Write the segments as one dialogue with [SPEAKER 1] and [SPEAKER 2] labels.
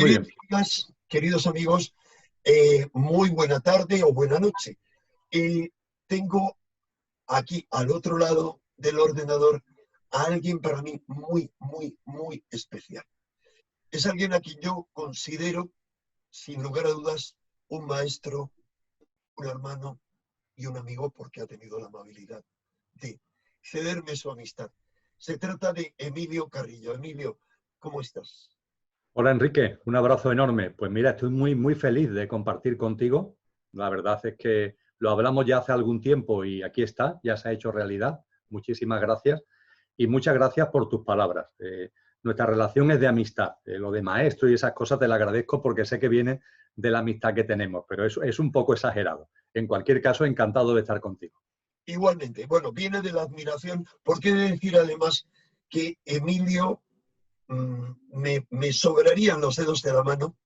[SPEAKER 1] Muy bien.
[SPEAKER 2] Queridos amigos, muy buena tarde o buena noche. Tengo aquí al otro lado del ordenador a alguien para mí muy especial. Es alguien a quien yo considero, sin lugar a dudas, un maestro, un hermano y un amigo, porque ha tenido la amabilidad de cederme su amistad. Se trata de Emilio Carrillo. Emilio, ¿cómo estás?
[SPEAKER 1] Hola Enrique, un abrazo enorme. Pues mira, estoy muy feliz de compartir contigo. La verdad es que lo hablamos ya hace algún tiempo y aquí está, ya se ha hecho realidad. Muchísimas gracias y muchas gracias por tus palabras. Nuestra relación es de amistad. Lo de maestro y esas cosas te lo agradezco porque sé que viene de la amistad que tenemos, pero eso es un poco exagerado. En cualquier caso, encantado de estar contigo.
[SPEAKER 2] Igualmente, bueno, viene de la admiración, porque he de decir además que Emilio me sobrarían los dedos de la mano,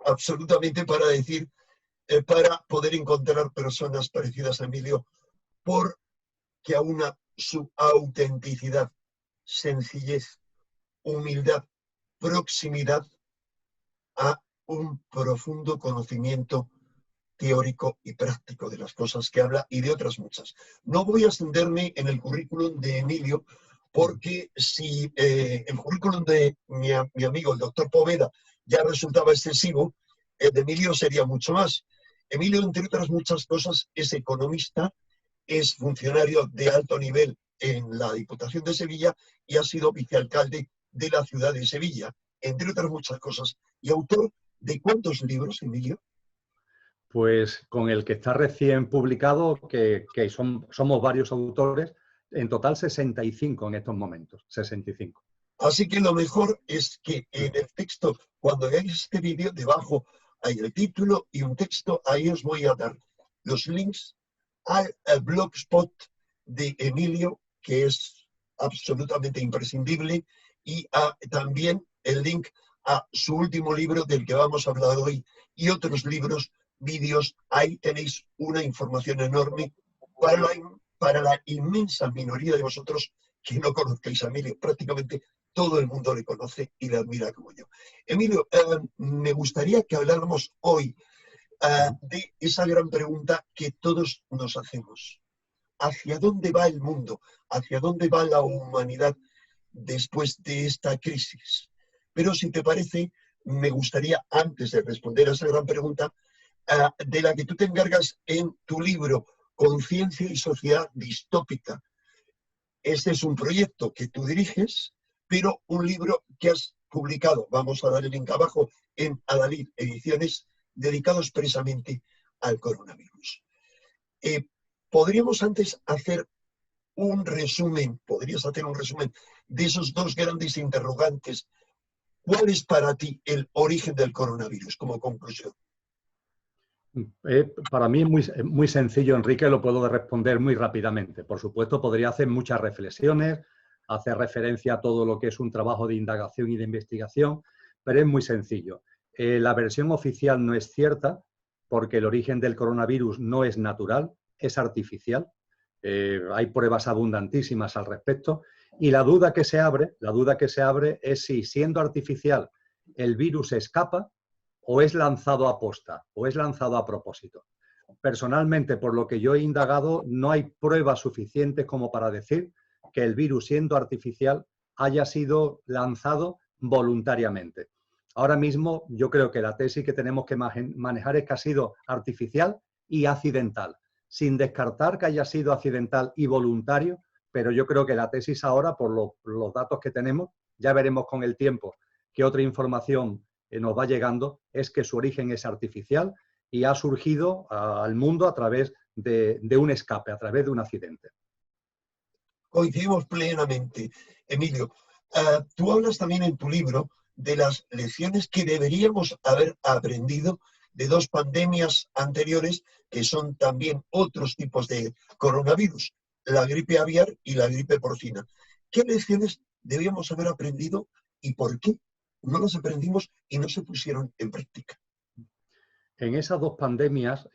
[SPEAKER 2] absolutamente para decir, para poder encontrar personas parecidas a Emilio, porque aúna su autenticidad, sencillez, humildad, proximidad a un profundo conocimiento teórico y práctico de las cosas que habla y de otras muchas. No voy a extenderme en el currículum de Emilio, porque si el currículum de mi amigo, el doctor Poveda, ya resultaba excesivo, el de Emilio sería mucho más. Emilio, entre otras muchas cosas, es economista, es funcionario de alto nivel en la Diputación de Sevilla y ha sido vicealcalde de la ciudad de Sevilla, entre otras muchas cosas. Y autor de ¿cuántos libros, Emilio?
[SPEAKER 1] Pues con el que está recién publicado, que somos varios autores, en total 65 en estos momentos, 65.
[SPEAKER 2] Así que lo mejor es que en el texto, cuando veáis este vídeo, debajo hay el título y un texto, ahí os voy a dar los links al blogspot de Emilio, que es absolutamente imprescindible, y también el link a su último libro del que vamos a hablar hoy y otros libros, vídeos. Ahí tenéis una información enorme para la inmensa minoría de vosotros que no conozcáis a Emilio. Prácticamente todo el mundo le conoce y le admira como yo. Emilio, me gustaría que habláramos hoy de esa gran pregunta que todos nos hacemos. ¿Hacia dónde va el mundo? ¿Hacia dónde va la humanidad después de esta crisis? Pero si te parece, me gustaría, antes de responder a esa gran pregunta, de la que tú te encargas en tu libro Conciencia y Sociedad Distópica. Este es un proyecto que tú diriges, pero un libro que has publicado, vamos a dar el link abajo, en Adalid Ediciones, dedicado expresamente al coronavirus. Podríamos antes hacer podrías hacer un resumen de esos dos grandes interrogantes. ¿Cuál es para ti el origen del coronavirus como conclusión?
[SPEAKER 1] Para mí es muy sencillo, Enrique, lo puedo responder muy rápidamente. Por supuesto, podría hacer muchas reflexiones, hacer referencia a todo lo que es un trabajo de indagación y de investigación, pero es muy sencillo. La versión oficial no es cierta porque el origen del coronavirus no es natural, es artificial. Hay pruebas abundantísimas al respecto y la duda que se abre es si, siendo artificial, el virus escapa o es lanzado a posta, o es lanzado a propósito. Personalmente, por lo que yo he indagado, no hay pruebas suficientes como para decir que el virus, siendo artificial, haya sido lanzado voluntariamente. Ahora mismo, yo creo que la tesis que tenemos que manejar es que ha sido artificial y accidental, sin descartar que haya sido accidental y voluntario, pero yo creo que la tesis ahora, por los datos que tenemos, ya veremos con el tiempo qué otra información nos va llegando, es que su origen es artificial y ha surgido al mundo a través de un escape, a través de un accidente.
[SPEAKER 2] Coincidimos plenamente, Emilio. Tú hablas también en tu libro de las lecciones que deberíamos haber aprendido de dos pandemias anteriores, que son también otros tipos de coronavirus, la gripe aviar y la gripe porcina. ¿Qué lecciones debíamos haber aprendido y por qué no las aprendimos y no se pusieron en práctica?
[SPEAKER 1] En esas dos pandemias,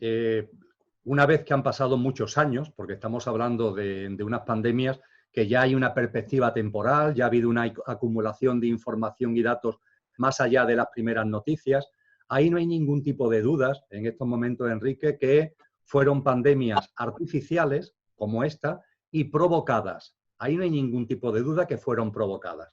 [SPEAKER 1] una vez que han pasado muchos años, porque estamos hablando de unas pandemias que ya hay una perspectiva temporal, ya ha habido una acumulación de información y datos más allá de las primeras noticias. Ahí no hay ningún tipo de dudas en estos momentos, Enrique, que fueron pandemias artificiales como esta y provocadas. Ahí no hay ningún tipo de duda que fueron provocadas.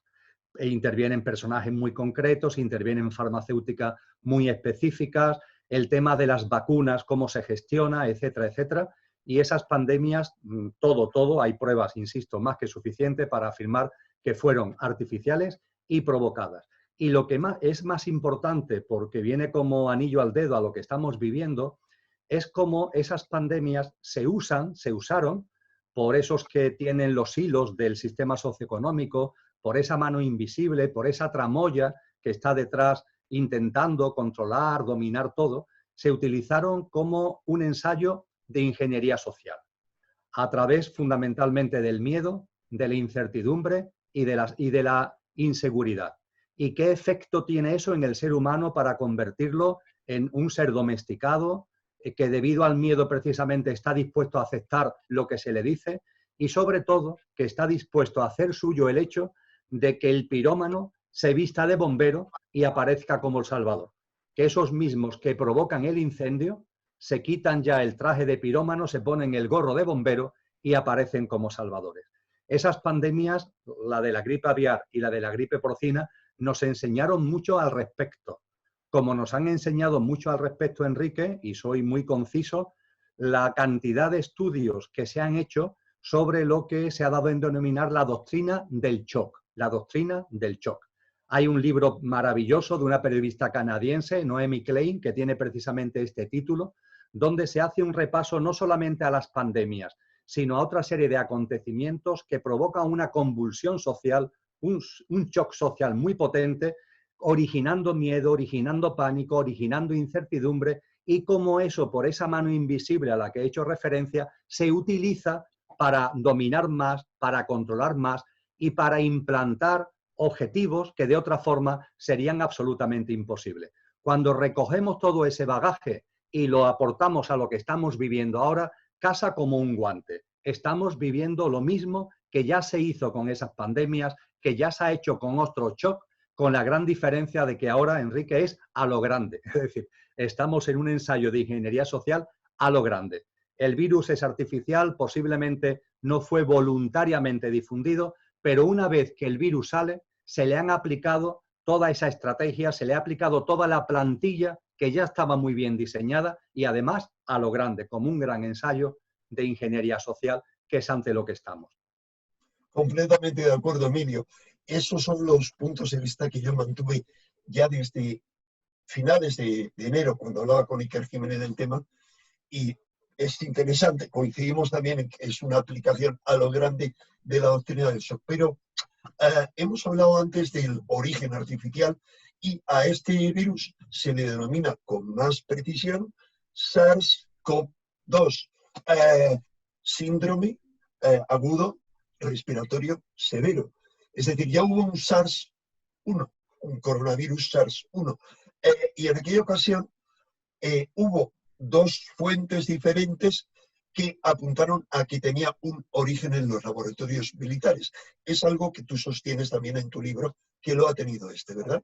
[SPEAKER 1] E intervienen personajes muy concretos, intervienen farmacéuticas muy específicas, el tema de las vacunas, cómo se gestiona, etcétera, etcétera. Y esas pandemias, todo, hay pruebas, insisto, más que suficientes para afirmar que fueron artificiales y provocadas. Y lo que es más importante, porque viene como anillo al dedo a lo que estamos viviendo, es cómo esas pandemias se usaron por esos que tienen los hilos del sistema socioeconómico, por esa mano invisible, por esa tramoya que está detrás intentando controlar, dominar todo, se utilizaron como un ensayo de ingeniería social, a través fundamentalmente del miedo, de la incertidumbre y de la inseguridad. ¿Y qué efecto tiene eso en el ser humano para convertirlo en un ser domesticado, que debido al miedo precisamente está dispuesto a aceptar lo que se le dice y sobre todo que está dispuesto a hacer suyo el hecho de que el pirómano se vista de bombero y aparezca como el salvador? Que esos mismos que provocan el incendio se quitan ya el traje de pirómano, se ponen el gorro de bombero y aparecen como salvadores. Esas pandemias, la de la gripe aviar y la de la gripe porcina, nos enseñaron mucho al respecto. Como nos han enseñado mucho al respecto, Enrique, y soy muy conciso, la cantidad de estudios que se han hecho sobre lo que se ha dado en denominar la doctrina del shock. La doctrina del shock. Hay un libro maravilloso de una periodista canadiense, Noemi Klein, que tiene precisamente este título, donde se hace un repaso no solamente a las pandemias, sino a otra serie de acontecimientos que provocan una convulsión social, un shock social muy potente, originando miedo, originando pánico, originando incertidumbre, y cómo eso, por esa mano invisible a la que he hecho referencia, se utiliza para dominar más, para controlar más y para implantar objetivos que de otra forma serían absolutamente imposibles. Cuando recogemos todo ese bagaje y lo aportamos a lo que estamos viviendo ahora, casa como un guante. Estamos viviendo lo mismo que ya se hizo con esas pandemias, que ya se ha hecho con otro shock, con la gran diferencia de que ahora, Enrique, es a lo grande. Es decir, estamos en un ensayo de ingeniería social a lo grande. El virus es artificial, posiblemente no fue voluntariamente difundido, pero una vez que el virus sale, se le han aplicado toda esa estrategia, se le ha aplicado toda la plantilla que ya estaba muy bien diseñada y además a lo grande, como un gran ensayo de ingeniería social, que es ante lo que estamos.
[SPEAKER 2] Completamente de acuerdo, Emilio. Esos son los puntos de vista que yo mantuve ya desde finales de enero, cuando hablaba con Iker Jiménez del tema, y es interesante, coincidimos también en que es una aplicación a lo grande de la doctrina del shock, pero hemos hablado antes del origen artificial y a este virus se le denomina con más precisión SARS-CoV-2, síndrome agudo respiratorio severo. Es decir, ya hubo un SARS-1, un coronavirus SARS-1, y en aquella ocasión hubo dos fuentes diferentes que apuntaron a que tenía un origen en los laboratorios militares. Es algo que tú sostienes también en tu libro, que lo ha tenido ¿verdad?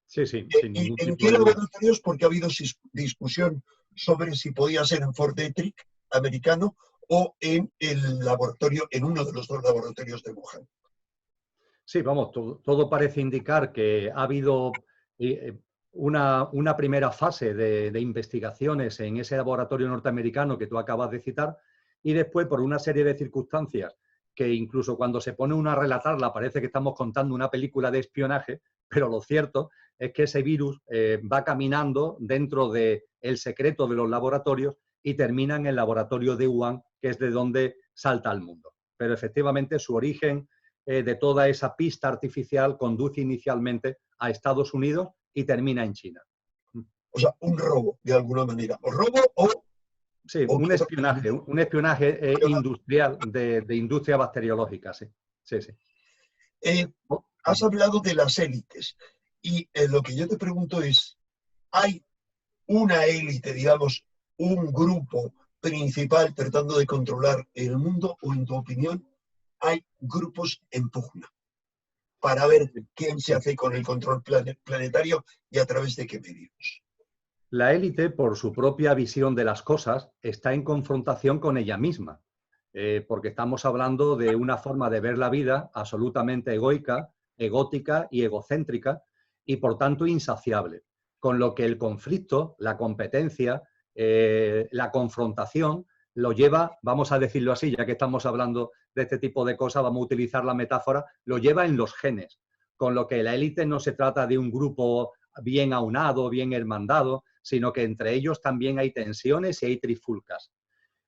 [SPEAKER 1] Sí, sin ningún
[SPEAKER 2] ¿En
[SPEAKER 1] tipo
[SPEAKER 2] qué
[SPEAKER 1] de duda.
[SPEAKER 2] laboratorios? Porque ha habido discusión sobre si podía ser en Fort Detrick, americano, o en el laboratorio, en uno de los dos laboratorios de Wuhan.
[SPEAKER 1] Sí, vamos, todo parece indicar que ha habido una primera fase de investigaciones en ese laboratorio norteamericano que tú acabas de citar y después, por una serie de circunstancias que incluso cuando se pone uno a relatarla parece que estamos contando una película de espionaje, pero lo cierto es que ese virus va caminando dentro del secreto de los laboratorios y termina en el laboratorio de Wuhan, que es de donde salta al mundo. Pero efectivamente su origen de toda esa pista artificial conduce inicialmente a Estados Unidos y termina en China.
[SPEAKER 2] O sea, un robo, de alguna manera. O robo o...
[SPEAKER 1] Sí, un espionaje industrial de industria bacteriológica, sí. Sí, sí.
[SPEAKER 2] Has hablado de las élites y lo que yo te pregunto es, ¿hay una élite, digamos, un grupo principal tratando de controlar el mundo o, en tu opinión, hay grupos en pugna? para ver quién se hace con el control planetario y a través de qué medios.
[SPEAKER 1] La élite, por su propia visión de las cosas, está en confrontación con ella misma, porque estamos hablando de una forma de ver la vida absolutamente egoica, egótica y egocéntrica, y por tanto insaciable. Con lo que el conflicto, la competencia, la confrontación, lo lleva, vamos a decirlo así, ya que estamos hablando de este tipo de cosas, vamos a utilizar la metáfora, lo lleva en los genes. Con lo que la élite no se trata de un grupo bien aunado, bien hermandado, sino que entre ellos también hay tensiones y hay trifulcas.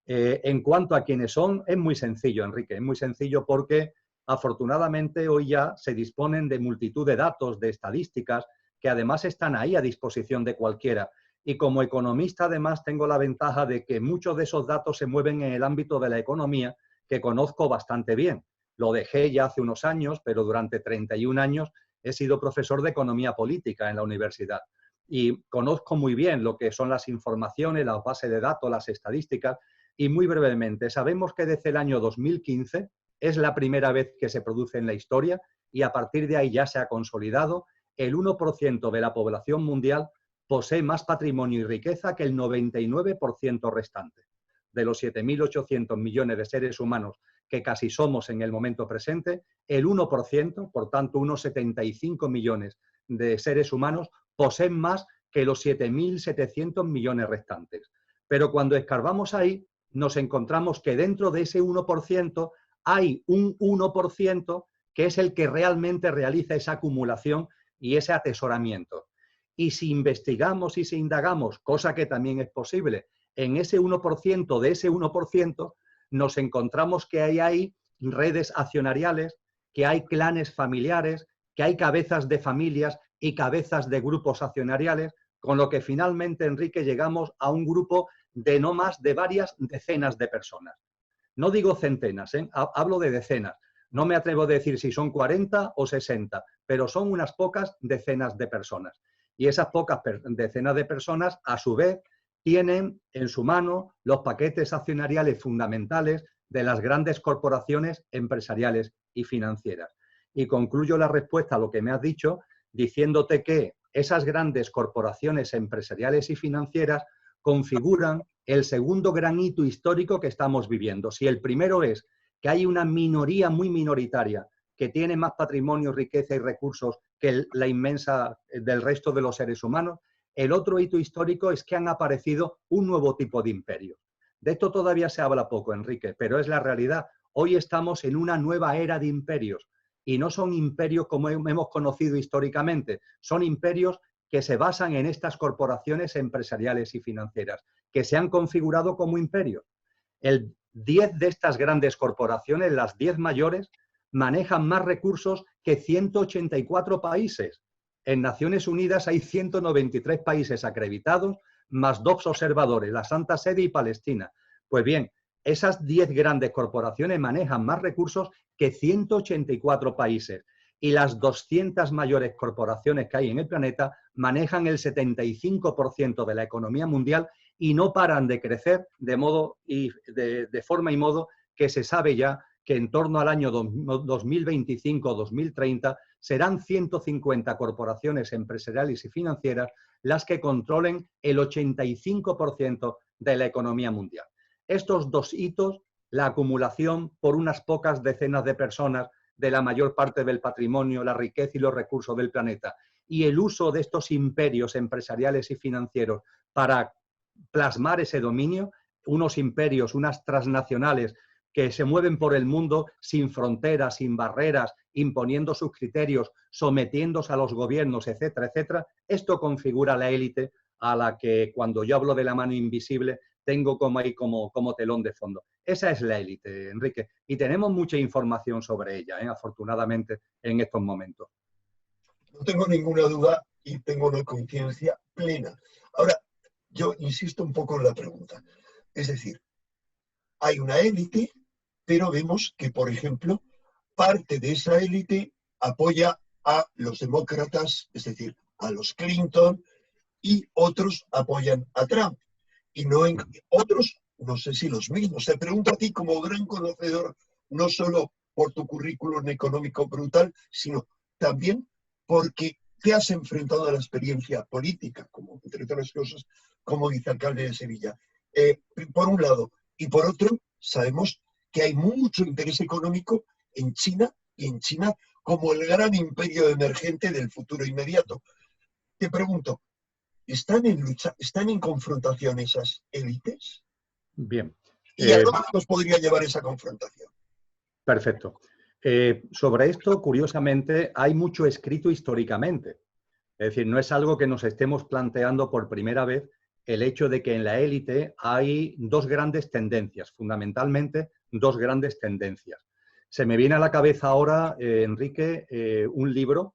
[SPEAKER 1] En cuanto a quiénes son, es muy sencillo, Enrique, es muy sencillo porque afortunadamente hoy ya se disponen de multitud de datos, de estadísticas, que además están ahí a disposición de cualquiera. Y como economista además tengo la ventaja de que muchos de esos datos se mueven en el ámbito de la economía, que conozco bastante bien. Lo dejé ya hace unos años, pero durante 31 años he sido profesor de economía política en la universidad. Y conozco muy bien lo que son las informaciones, las bases de datos, las estadísticas, y muy brevemente, sabemos que desde el año 2015 es la primera vez que se produce en la historia y a partir de ahí ya se ha consolidado, el 1% de la población mundial posee más patrimonio y riqueza que el 99% restante. De los 7.800 millones de seres humanos que casi somos en el momento presente, el 1%, por tanto unos 75 millones de seres humanos, poseen más que los 7.700 millones restantes. Pero cuando escarbamos ahí, nos encontramos que dentro de ese 1% hay un 1% que es el que realmente realiza esa acumulación y ese atesoramiento. Y si investigamos y si indagamos, cosa que también es posible, en ese 1% de ese 1%, nos encontramos que hay redes accionariales, que hay clanes familiares, que hay cabezas de familias y cabezas de grupos accionariales, con lo que finalmente, Enrique, llegamos a un grupo de no más de varias decenas de personas. No digo centenas, hablo de decenas. No me atrevo a decir si son 40 o 60, pero son unas pocas decenas de personas. Y esas pocas decenas de personas, a su vez, tienen en su mano los paquetes accionariales fundamentales de las grandes corporaciones empresariales y financieras. Y concluyo la respuesta a lo que me has dicho diciéndote que esas grandes corporaciones empresariales y financieras configuran el segundo gran hito histórico que estamos viviendo. Si el primero es que hay una minoría muy minoritaria que tiene más patrimonio, riqueza y recursos que la inmensa del resto de los seres humanos, el otro hito histórico es que han aparecido un nuevo tipo de imperios. De esto todavía se habla poco, Enrique, pero es la realidad. Hoy estamos en una nueva era de imperios y no son imperios como hemos conocido históricamente, son imperios que se basan en estas corporaciones empresariales y financieras, que se han configurado como imperios. 10 de estas grandes corporaciones, las 10 mayores, manejan más recursos que 184 países. En Naciones Unidas hay 193 países acreditados, más 2 observadores, la Santa Sede y Palestina. Pues bien, esas 10 grandes corporaciones manejan más recursos que 184 países y las 200 mayores corporaciones que hay en el planeta manejan el 75% de la economía mundial y no paran de crecer de forma y modo que se sabe ya que en torno al año 2025-2030 serán 150 corporaciones empresariales y financieras las que controlen el 85% de la economía mundial. Estos dos hitos, la acumulación por unas pocas decenas de personas de la mayor parte del patrimonio, la riqueza y los recursos del planeta, y el uso de estos imperios empresariales y financieros para plasmar ese dominio, unos imperios, unas transnacionales que se mueven por el mundo sin fronteras, sin barreras, imponiendo sus criterios, sometiéndose a los gobiernos, etcétera, etcétera. Esto configura la élite a la que cuando yo hablo de la mano invisible tengo como telón de fondo. Esa es la élite, Enrique, y tenemos mucha información sobre ella, afortunadamente, en estos momentos.
[SPEAKER 2] No tengo ninguna duda y tengo una conciencia plena. Ahora, yo insisto un poco en la pregunta. Es decir, hay una élite, pero vemos que, por ejemplo, parte de esa élite apoya a los demócratas, es decir, a los Clinton, y otros apoyan a Trump. Y no en otros, no sé si los mismos. Te pregunto a ti como gran conocedor, no solo por tu currículum económico brutal, sino también porque te has enfrentado a la experiencia política, como entre otras cosas, como vicealcalde de Sevilla. Por un lado. Y por otro, sabemos que hay mucho interés económico en China, y en China como el gran imperio emergente del futuro inmediato. Te pregunto, ¿están en lucha, están en confrontación esas élites?
[SPEAKER 1] Bien.
[SPEAKER 2] ¿Y a dónde nos podría llevar esa confrontación?
[SPEAKER 1] Perfecto. Sobre esto, curiosamente, hay mucho escrito históricamente. Es decir, no es algo que nos estemos planteando por primera vez, el hecho de que en la élite hay dos grandes tendencias, fundamentalmente dos grandes tendencias. Se me viene a la cabeza ahora, Enrique, un libro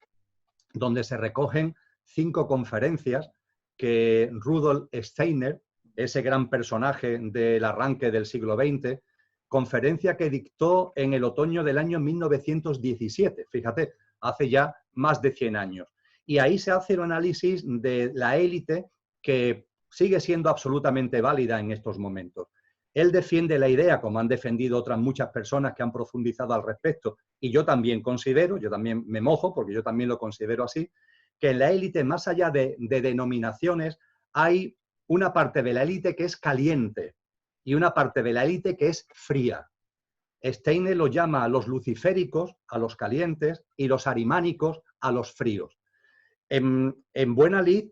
[SPEAKER 1] donde se recogen 5 conferencias que Rudolf Steiner, ese gran personaje del arranque del siglo XX, conferencia que dictó en el otoño del año 1917, fíjate, hace ya más de 100 años. Y ahí se hace un análisis de la élite que sigue siendo absolutamente válida en estos momentos. Él defiende la idea, como han defendido otras muchas personas que han profundizado al respecto, y yo también considero, yo también me mojo, porque yo también lo considero así, que en la élite, más allá de denominaciones, hay una parte de la élite que es caliente y una parte de la élite que es fría. Steiner lo llama a los luciféricos, a los calientes, y los arimánicos, a los fríos. En buena lid,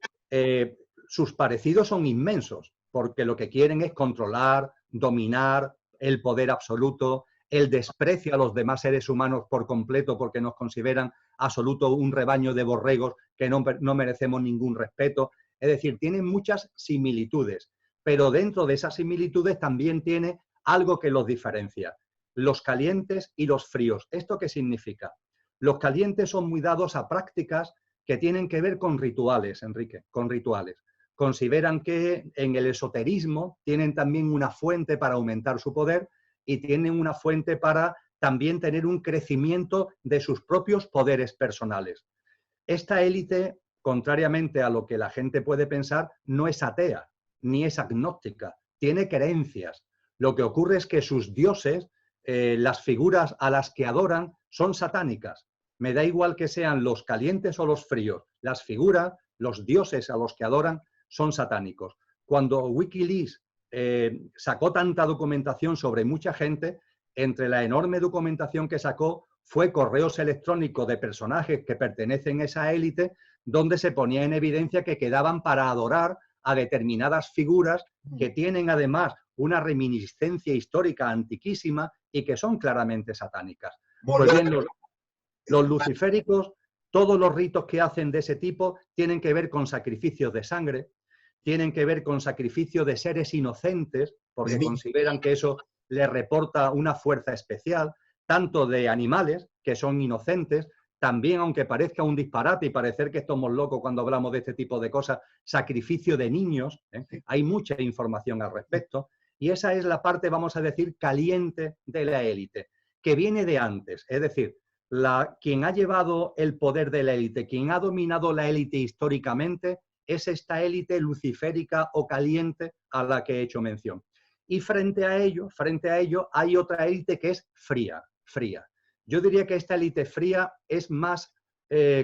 [SPEAKER 1] sus parecidos son inmensos, porque lo que quieren es controlar, dominar, el poder absoluto, el desprecio a los demás seres humanos por completo porque nos consideran absoluto un rebaño de borregos que no merecemos ningún respeto. Es decir, tienen muchas similitudes, pero dentro de esas similitudes también tiene algo que los diferencia. Los calientes y los fríos. ¿Esto qué significa? Los calientes son muy dados a prácticas que tienen que ver con rituales, Enrique, con rituales. Consideran que en el esoterismo tienen también una fuente para aumentar su poder y tienen una fuente para también tener un crecimiento de sus propios poderes personales. Esta élite, contrariamente a lo que la gente puede pensar, no es atea, ni es agnóstica, tiene creencias. Lo que ocurre es que sus dioses, las figuras a las que adoran, son satánicas. Me da igual que sean los calientes o los fríos, las figuras, los dioses a los que adoran, son satánicos. Cuando Wikileaks sacó tanta documentación sobre mucha gente, entre la enorme documentación que sacó fue correos electrónicos de personajes que pertenecen a esa élite, donde se ponía en evidencia que quedaban para adorar a determinadas figuras que tienen además una reminiscencia histórica antiquísima y que son claramente satánicas. Pues bien, los luciféricos, todos los ritos que hacen de ese tipo tienen que ver con sacrificios de sangre, tienen que ver con sacrificio de seres inocentes, porque consideran que eso les reporta una fuerza especial, tanto de animales, que son inocentes, también, aunque parezca un disparate y parecer que estamos locos cuando hablamos de este tipo de cosas, sacrificio de niños, hay mucha información al respecto, y esa es la parte, vamos a decir, caliente de la élite, que viene de antes, es decir, quien ha llevado el poder de la élite, quien ha dominado la élite históricamente, es esta élite luciférica o caliente a la que he hecho mención. Y frente a ello hay otra élite que es fría. Yo diría que esta élite fría es más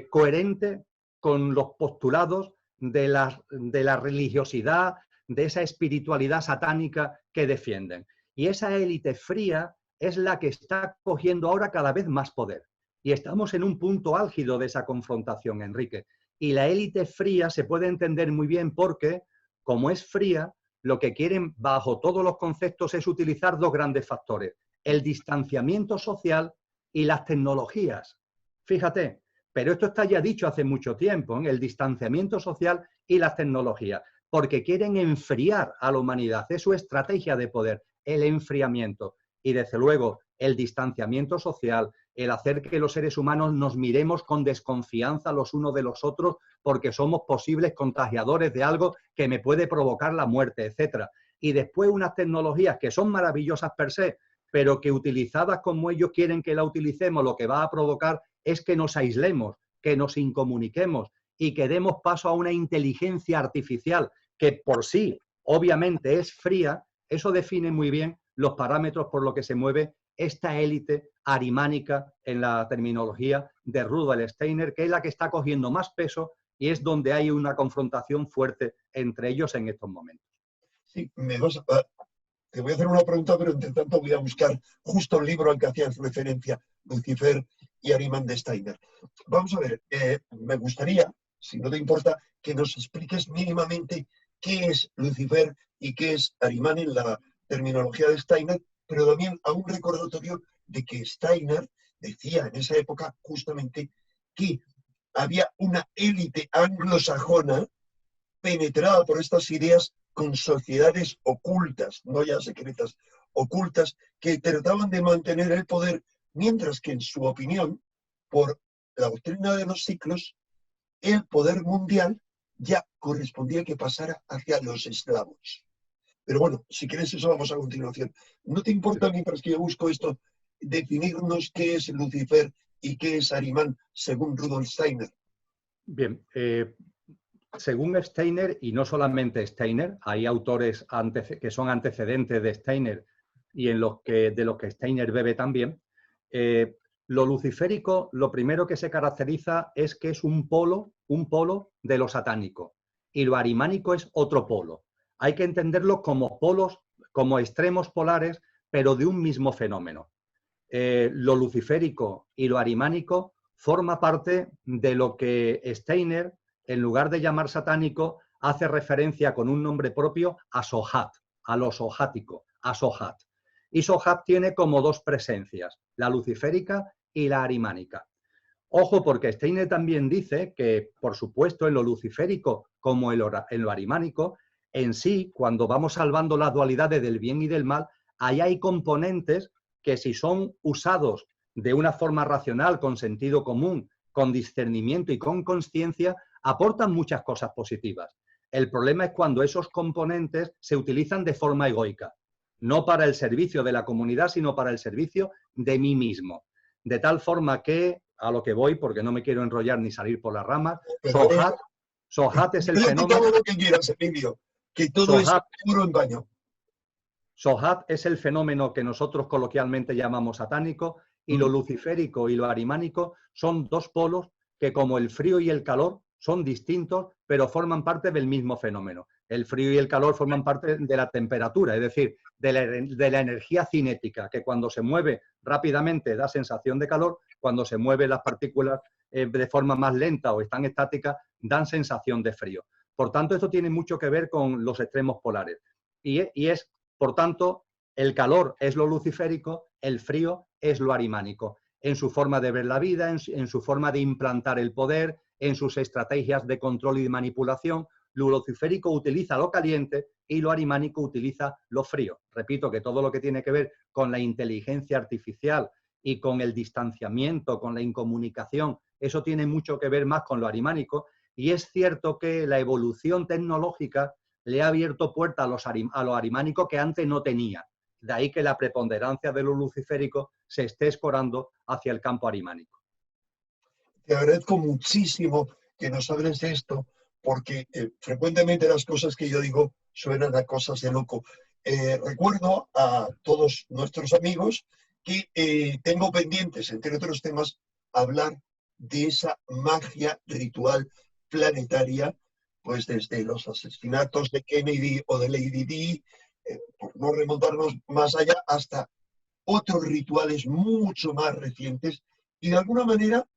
[SPEAKER 1] coherente con los postulados de la religiosidad, de esa espiritualidad satánica que defienden. Y esa élite fría es la que está cogiendo ahora cada vez más poder. Y estamos en un punto álgido de esa confrontación, Enrique. Y la élite fría se puede entender muy bien porque, como es fría, lo que quieren bajo todos los conceptos es utilizar dos grandes factores, el distanciamiento social y las tecnologías. Fíjate, pero esto está ya dicho hace mucho tiempo, ¿eh? El distanciamiento social y las tecnologías, porque quieren enfriar a la humanidad, es su estrategia de poder, el enfriamiento. Y desde luego el distanciamiento social, el hacer que los seres humanos nos miremos con desconfianza los unos de los otros porque somos posibles contagiadores de algo que me puede provocar la muerte, etc. Y después unas tecnologías que son maravillosas per se, pero que utilizadas como ellos quieren que la utilicemos, lo que va a provocar es que nos aislemos, que nos incomuniquemos y que demos paso a una inteligencia artificial que por sí, obviamente, es fría. Eso define muy bien los parámetros por los que se mueve esta élite arimánica en la terminología de Rudolf Steiner, que es la que está cogiendo más peso y es donde hay una confrontación fuerte entre ellos en estos momentos.
[SPEAKER 2] Sí, te voy a hacer una pregunta, pero entre tanto voy a buscar justo el libro al que hacías referencia, Lucifer y Ahriman de Steiner. Vamos a ver, me gustaría, si no te importa, que nos expliques mínimamente qué es Lucifer y qué es Ahriman en la terminología de Steiner, pero también a un recordatorio de que Steiner decía en esa época justamente que había una élite anglosajona penetrada por estas ideas con sociedades ocultas, no ya secretas, ocultas, que trataban de mantener el poder, mientras que en su opinión, por la doctrina de los ciclos, el poder mundial ya correspondía que pasara hacia los esclavos. Pero bueno, si quieres eso vamos a continuación. ¿No te importa, mientras que yo busco esto, definirnos qué es Lucifer y qué es Ahriman según Rudolf Steiner?
[SPEAKER 1] Bien, según Steiner, y no solamente Steiner, hay autores que son antecedentes de Steiner y de los que Steiner bebe también, lo luciférico, lo primero que se caracteriza es que es un polo de lo satánico, y lo ahrimánico es otro polo. Hay que entenderlo como polos, como extremos polares, pero de un mismo fenómeno. Lo luciférico y lo ahrimánico forma parte de lo que Steiner, en lugar de llamar satánico, hace referencia con un nombre propio a Sohat, a lo sohático, a Sohat. Y Sohat tiene como dos presencias, la luciférica y la ahrimánica. Ojo, porque Steiner también dice que, por supuesto, en lo luciférico como en lo ahrimánico, en sí, cuando vamos salvando las dualidades del bien y del mal, ahí hay componentes que, si son usados de una forma racional, con sentido común, con discernimiento y con conciencia, aportan muchas cosas positivas. El problema es cuando esos componentes se utilizan de forma egoica, no para el servicio de la comunidad, sino para el servicio de mí mismo. De tal forma que, a lo que voy, porque no me quiero enrollar ni salir por las ramas, Sohat es el fenómeno.
[SPEAKER 2] Todo lo que quieras, Emilio, que todo es puro en baño.
[SPEAKER 1] Sohat es el fenómeno que nosotros coloquialmente llamamos satánico, y lo luciférico y lo ahrimánico son dos polos que, como el frío y el calor, son distintos, pero forman parte del mismo fenómeno. El frío y el calor forman parte de la temperatura, es decir, de la energía cinética, que cuando se mueve rápidamente da sensación de calor, cuando se mueven las partículas de forma más lenta o están estáticas, dan sensación de frío. Por tanto, esto tiene mucho que ver con los extremos polares. Y es, por tanto, el calor es lo luciférico, el frío es lo ahrimánico, en su forma de ver la vida, en su forma de implantar el poder, en sus estrategias de control y de manipulación. Lo luciférico utiliza lo caliente y lo ahrimánico utiliza lo frío. Repito que todo lo que tiene que ver con la inteligencia artificial y con el distanciamiento, con la incomunicación, eso tiene mucho que ver más con lo ahrimánico, y es cierto que la evolución tecnológica le ha abierto puerta a lo ahrimánico que antes no tenía. De ahí que la preponderancia de lo luciférico se esté escorando hacia el campo ahrimánico.
[SPEAKER 2] Te agradezco muchísimo que nos hables de esto, porque frecuentemente las cosas que yo digo suenan a cosas de loco. Recuerdo a todos nuestros amigos que tengo pendientes, entre otros temas, hablar de esa magia ritual planetaria, pues desde los asesinatos de Kennedy o de Lady Di, por no remontarnos más allá, hasta otros rituales mucho más recientes. Y de alguna manera,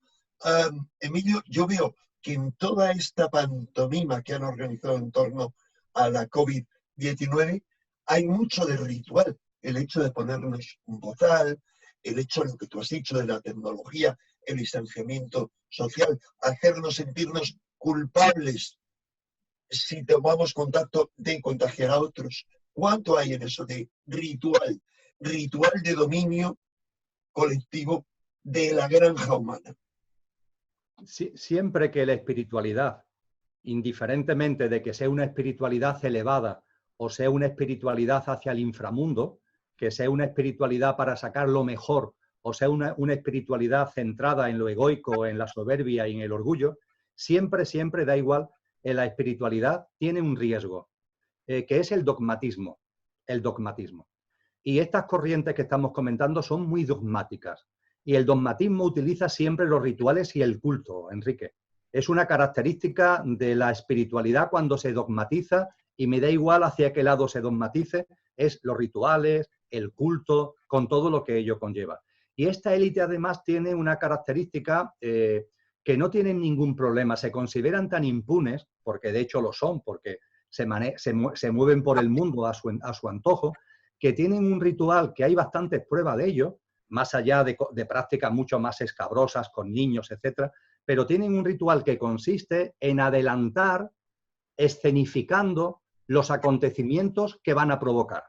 [SPEAKER 2] Emilio, yo veo que en toda esta pantomima que han organizado en torno a la COVID-19 hay mucho de ritual. El hecho de ponernos un bozal, el hecho de lo que tú has dicho de la tecnología, el distanciamiento social, hacernos sentirnos culpables si tomamos contacto de contagiar a otros. ¿Cuánto hay en eso de ritual? Ritual de dominio colectivo de la granja humana.
[SPEAKER 1] Siempre que la espiritualidad, indiferentemente de que sea una espiritualidad elevada o sea una espiritualidad hacia el inframundo, que sea una espiritualidad para sacar lo mejor o sea una espiritualidad centrada en lo egoico, en la soberbia y en el orgullo, siempre da igual, la espiritualidad tiene un riesgo, que es el dogmatismo. El dogmatismo. Y estas corrientes que estamos comentando son muy dogmáticas. Y el dogmatismo utiliza siempre los rituales y el culto, Enrique. Es una característica de la espiritualidad cuando se dogmatiza, y me da igual hacia qué lado se dogmatice, es los rituales, el culto, con todo lo que ello conlleva. Y esta élite además tiene una característica que no tienen ningún problema, se consideran tan impunes, porque de hecho lo son, porque se mueven por el mundo a su antojo, que tienen un ritual que hay bastantes pruebas de ello, más allá de prácticas mucho más escabrosas con niños, etcétera, pero tienen un ritual que consiste en adelantar, escenificando los acontecimientos que van a provocar.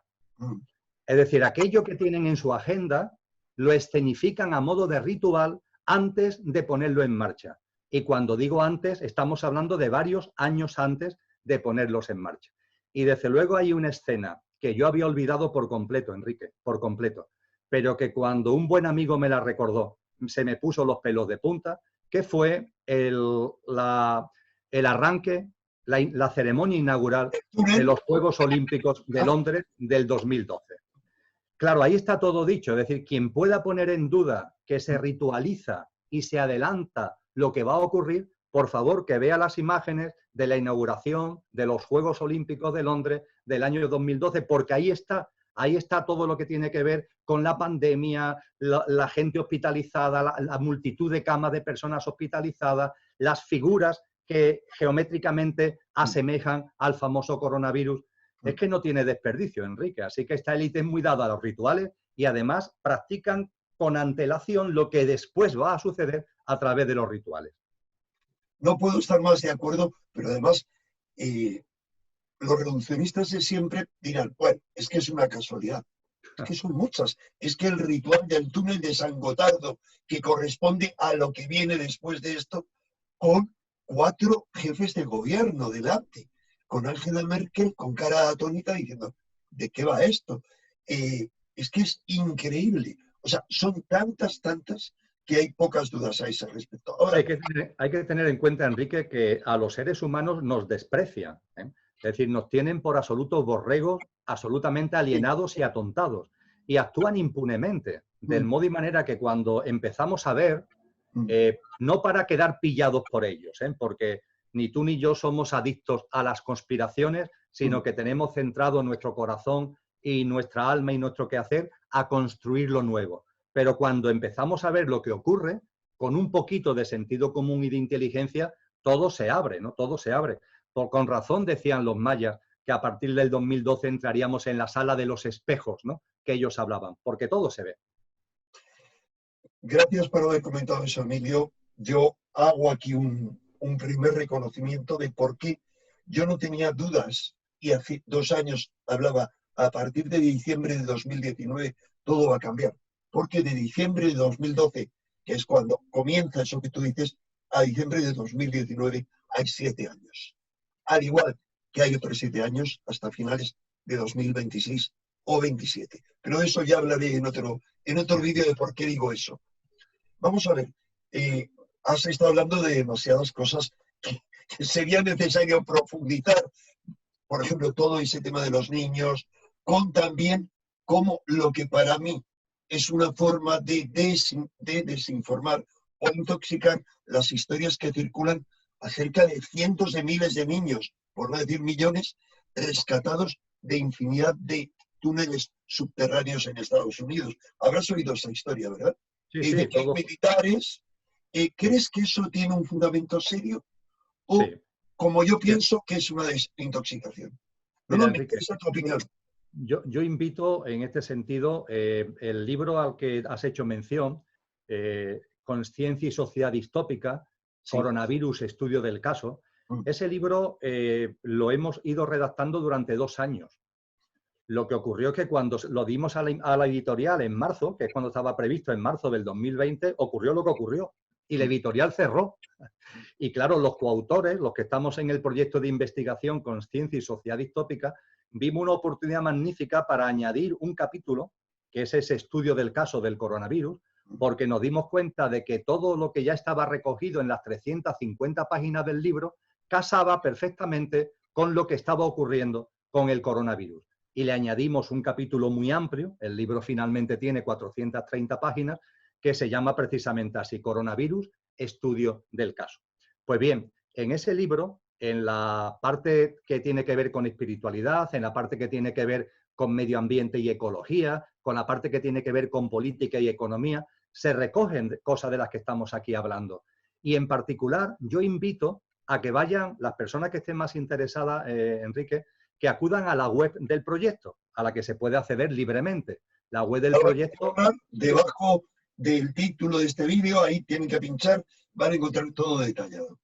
[SPEAKER 1] Es decir, aquello que tienen en su agenda lo escenifican a modo de ritual antes de ponerlo en marcha. Y cuando digo antes, estamos hablando de varios años antes de ponerlos en marcha. Y desde luego hay una escena que yo había olvidado por completo, Enrique, por completo, pero que cuando un buen amigo me la recordó, se me puso los pelos de punta, que fue el arranque, la ceremonia inaugural de los Juegos Olímpicos de Londres del 2012. Claro, ahí está todo dicho, es decir, quien pueda poner en duda que se ritualiza y se adelanta lo que va a ocurrir, por favor, que vea las imágenes de la inauguración de los Juegos Olímpicos de Londres del año 2012, porque ahí está todo lo que tiene que ver con la pandemia, la gente hospitalizada, la multitud de camas de personas hospitalizadas, las figuras que geométricamente asemejan al famoso coronavirus. Es que no tiene desperdicio, Enrique. Así que esta élite es muy dada a los rituales y además practican con antelación lo que después va a suceder a través de los rituales.
[SPEAKER 2] No puedo estar más de acuerdo, pero además los reduccionistas de siempre dirán, bueno, es que es una casualidad. Es que son muchas. Es que el ritual del túnel de San Gotardo, que corresponde a lo que viene después de esto, con 4 jefes de gobierno delante, con Angela Merkel con cara atónita diciendo, ¿de qué va esto? Es que es increíble. O sea, son tantas que hay pocas dudas a ese respecto. Ahora,
[SPEAKER 1] hay que tener en cuenta, Enrique, que a los seres humanos nos desprecian, ¿eh? Es decir, nos tienen por absolutos borregos, absolutamente alienados y atontados, y actúan impunemente, del modo y manera que cuando empezamos a ver, no para quedar pillados por ellos, porque ni tú ni yo somos adictos a las conspiraciones, sino que tenemos centrado nuestro corazón y nuestra alma y nuestro quehacer a construir lo nuevo. Pero cuando empezamos a ver lo que ocurre, con un poquito de sentido común y de inteligencia, todo se abre, ¿no? Todo se abre. Con razón decían los mayas que a partir del 2012 entraríamos en la sala de los espejos, ¿no?, que ellos hablaban, porque todo se ve.
[SPEAKER 2] Gracias por haber comentado eso, Emilio. Yo hago aquí un primer reconocimiento de por qué yo no tenía dudas y hace 2 años hablaba, a partir de diciembre de 2019 todo va a cambiar. Porque de diciembre de 2012, que es cuando comienza eso que tú dices, a diciembre de 2019 hay 7 años. Al igual que hay otros 7 años hasta finales de 2026 o 27. Pero de eso ya hablaré en otro vídeo de por qué digo eso. Vamos a ver, has estado hablando de demasiadas cosas que sería necesario profundizar. Por ejemplo, todo ese tema de los niños, con también como lo que para mí es una forma de desinformar o intoxicar las historias que circulan acerca de cientos de miles de niños, por no decir millones, rescatados de infinidad de túneles subterráneos en Estados Unidos. Habrás oído esa historia, ¿verdad?
[SPEAKER 1] Sí,
[SPEAKER 2] De que hay militares. ¿Crees que eso tiene un fundamento serio? O, como yo pienso, que es una desintoxicación. No me interesa tu opinión.
[SPEAKER 1] Yo invito en este sentido el libro al que has hecho mención, Consciencia y Sociedad Distópica, Coronavirus, Estudio del Caso. Ese libro lo hemos ido redactando durante 2 años. Lo que ocurrió es que cuando lo dimos a la editorial en marzo, que es cuando estaba previsto en marzo del 2020, ocurrió lo que ocurrió y la editorial cerró. Y claro, los coautores, los que estamos en el proyecto de investigación Consciencia y Sociedad Distópica, vimos una oportunidad magnífica para añadir un capítulo, que es ese estudio del caso del coronavirus, porque nos dimos cuenta de que todo lo que ya estaba recogido en las 350 páginas del libro casaba perfectamente con lo que estaba ocurriendo con el coronavirus. y le añadimos un capítulo muy amplio, el libro finalmente tiene 430 páginas, que se llama precisamente así, Coronavirus, estudio del caso. Pues bien, en ese libro, en la parte que tiene que ver con espiritualidad, en la parte que tiene que ver con medio ambiente y ecología, con la parte que tiene que ver con política y economía, se recogen cosas de las que estamos aquí hablando. Y en particular, yo invito a que vayan las personas que estén más interesadas, Enrique, que acudan a la web del proyecto, a la que se puede acceder libremente. La web del proyecto...
[SPEAKER 2] Debajo del título de este vídeo, ahí tienen que pinchar, van a encontrar todo detallado.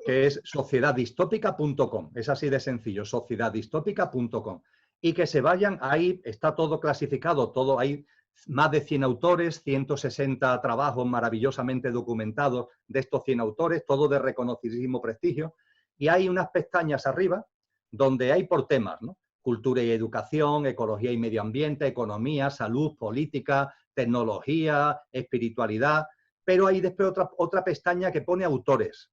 [SPEAKER 1] Que es sociedaddistópica.com. Es así de sencillo, sociedaddistópica.com. Y que se vayan, ahí está todo clasificado, todo, hay más de 100 autores, 160 trabajos maravillosamente documentados de estos 100 autores, todo de reconocidísimo prestigio, y hay unas pestañas arriba donde hay por temas, ¿no? Cultura y educación, ecología y medio ambiente, economía, salud, política, tecnología, espiritualidad, pero hay después otra pestaña que pone autores.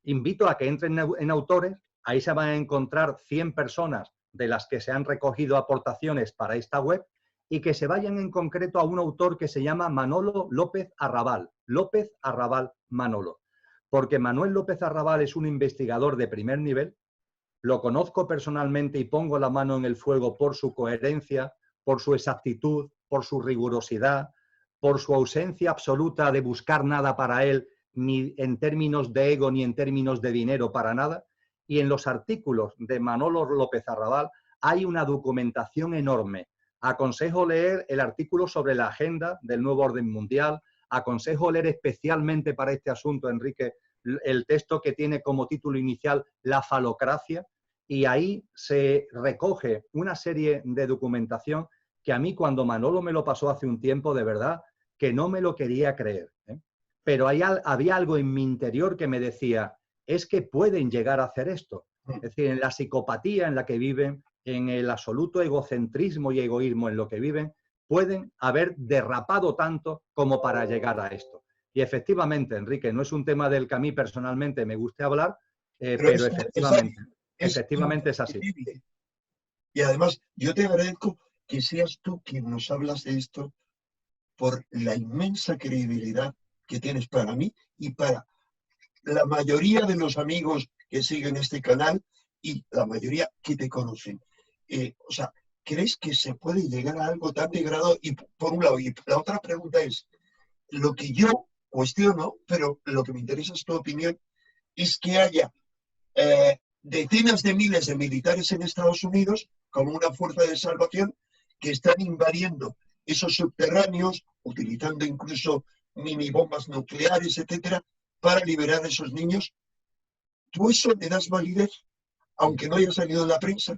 [SPEAKER 1] Invito a que entren en autores, ahí se van a encontrar 100 personas de las que se han recogido aportaciones para esta web y que se vayan en concreto a un autor que se llama Manolo López Arrabal Manolo, porque Manuel López Arrabal es un investigador de primer nivel, lo conozco personalmente y pongo la mano en el fuego por su coherencia, por su exactitud, por su rigurosidad, por su ausencia absoluta de buscar nada para él, ni en términos de ego, ni en términos de dinero, para nada. Y en los artículos de Manolo López Arrabal hay una documentación enorme. Aconsejo leer el artículo sobre la agenda del nuevo orden mundial, aconsejo leer especialmente para este asunto, Enrique, el texto que tiene como título inicial La falocracia, y ahí se recoge una serie de documentación que a mí cuando Manolo me lo pasó hace un tiempo, de verdad, que no me lo quería creer, ¿eh? Pero había algo en mi interior que me decía, es que pueden llegar a hacer esto. Es decir, en la psicopatía en la que viven, en el absoluto egocentrismo y egoísmo en lo que viven, pueden haber derrapado tanto como para llegar a esto. Y efectivamente, Enrique, no es un tema del que a mí personalmente me guste hablar, pero efectivamente es así.
[SPEAKER 2] Y además, yo te agradezco que seas tú quien nos hablas de esto por la inmensa credibilidad que tienes para mí y para la mayoría de los amigos que siguen este canal y la mayoría que te conocen. O sea, ¿crees que se puede llegar a algo tan degradado? Y por un lado, y la otra pregunta es, lo que yo cuestiono, pero lo que me interesa es tu opinión, es que haya decenas de miles de militares en Estados Unidos como una fuerza de salvación que están invadiendo esos subterráneos, utilizando incluso mini bombas nucleares, etcétera, para liberar a esos niños. ¿Tú eso le das validez, aunque no haya salido en la prensa?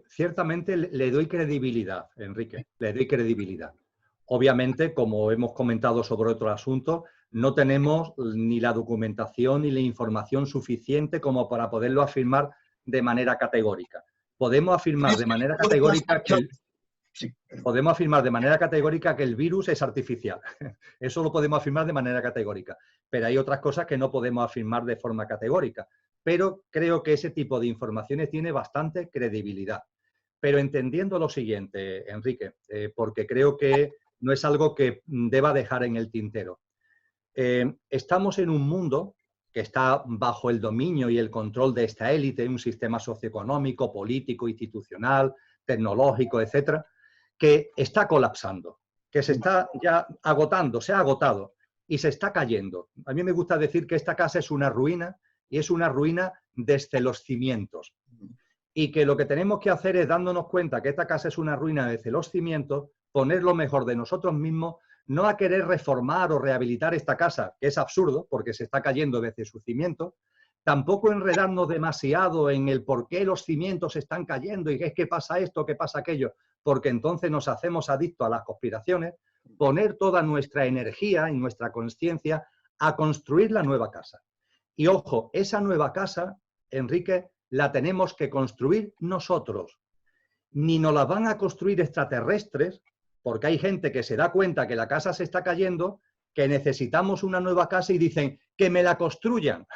[SPEAKER 1] Ciertamente le doy credibilidad, Enrique, le doy credibilidad. Obviamente, como hemos comentado sobre otro asunto, no tenemos ni la documentación ni la información suficiente como para poderlo afirmar de manera categórica. Podemos afirmar de manera categórica que el virus es artificial. Eso lo podemos afirmar de manera categórica. Pero hay otras cosas que no podemos afirmar de forma categórica. Pero creo que ese tipo de informaciones tiene bastante credibilidad. Pero entendiendo lo siguiente, Enrique, porque creo que no es algo que deba dejar en el tintero. Estamos en un mundo que está bajo el dominio y el control de esta élite, un sistema socioeconómico, político, institucional, tecnológico, etcétera, que está colapsando, que se está ya agotando, se ha agotado y se está cayendo. A mí me gusta decir que esta casa es una ruina y es una ruina desde los cimientos. Y que lo que tenemos que hacer es, dándonos cuenta que esta casa es una ruina desde los cimientos, poner lo mejor de nosotros mismos, no a querer reformar o rehabilitar esta casa, que es absurdo porque se está cayendo desde sus cimientos, tampoco enredarnos demasiado en el por qué los cimientos están cayendo y qué pasa esto, qué pasa aquello, porque entonces nos hacemos adictos a las conspiraciones, poner toda nuestra energía y nuestra conciencia a construir la nueva casa. Y ojo, esa nueva casa, Enrique, la tenemos que construir nosotros. Ni nos la van a construir extraterrestres, porque hay gente que se da cuenta que la casa se está cayendo, que necesitamos una nueva casa y dicen, Que me la construyan.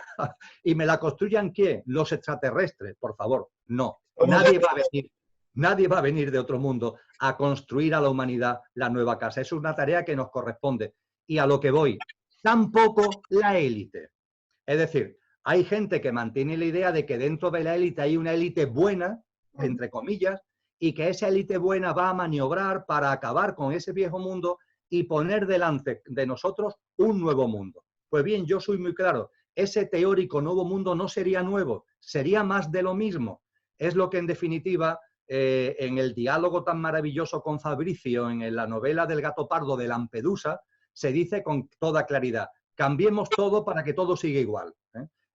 [SPEAKER 1] ¿Y me la construyan quién? Los extraterrestres, por favor. No. Nadie va a venir de otro mundo a construir a la humanidad la nueva casa. Es una tarea que nos corresponde. Y a lo que voy, tampoco la élite. Es decir, hay gente que mantiene la idea de que dentro de la élite hay una élite buena, entre comillas, y que esa élite buena va a maniobrar para acabar con ese viejo mundo y poner delante de nosotros un nuevo mundo. Pues bien, yo soy muy claro, ese teórico nuevo mundo no sería nuevo, sería más de lo mismo. Es lo que en definitiva, en el diálogo tan maravilloso con Fabricio, en la novela del gato pardo de Lampedusa, se dice con toda claridad, cambiemos todo para que todo siga igual.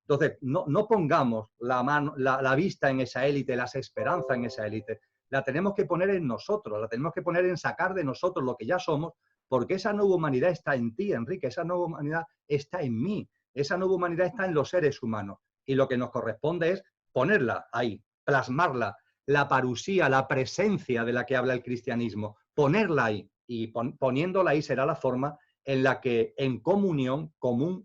[SPEAKER 1] Entonces, no pongamos la vista en esa élite, las esperanzas en esa élite, la tenemos que poner en nosotros, la tenemos que poner en sacar de nosotros lo que ya somos, porque esa nueva humanidad está en ti, Enrique, esa nueva humanidad está en mí, esa nueva humanidad está en los seres humanos. Y lo que nos corresponde es ponerla ahí, plasmarla, la parusía, la presencia de la que habla el cristianismo, ponerla ahí. Y poniéndola ahí será la forma en la que en común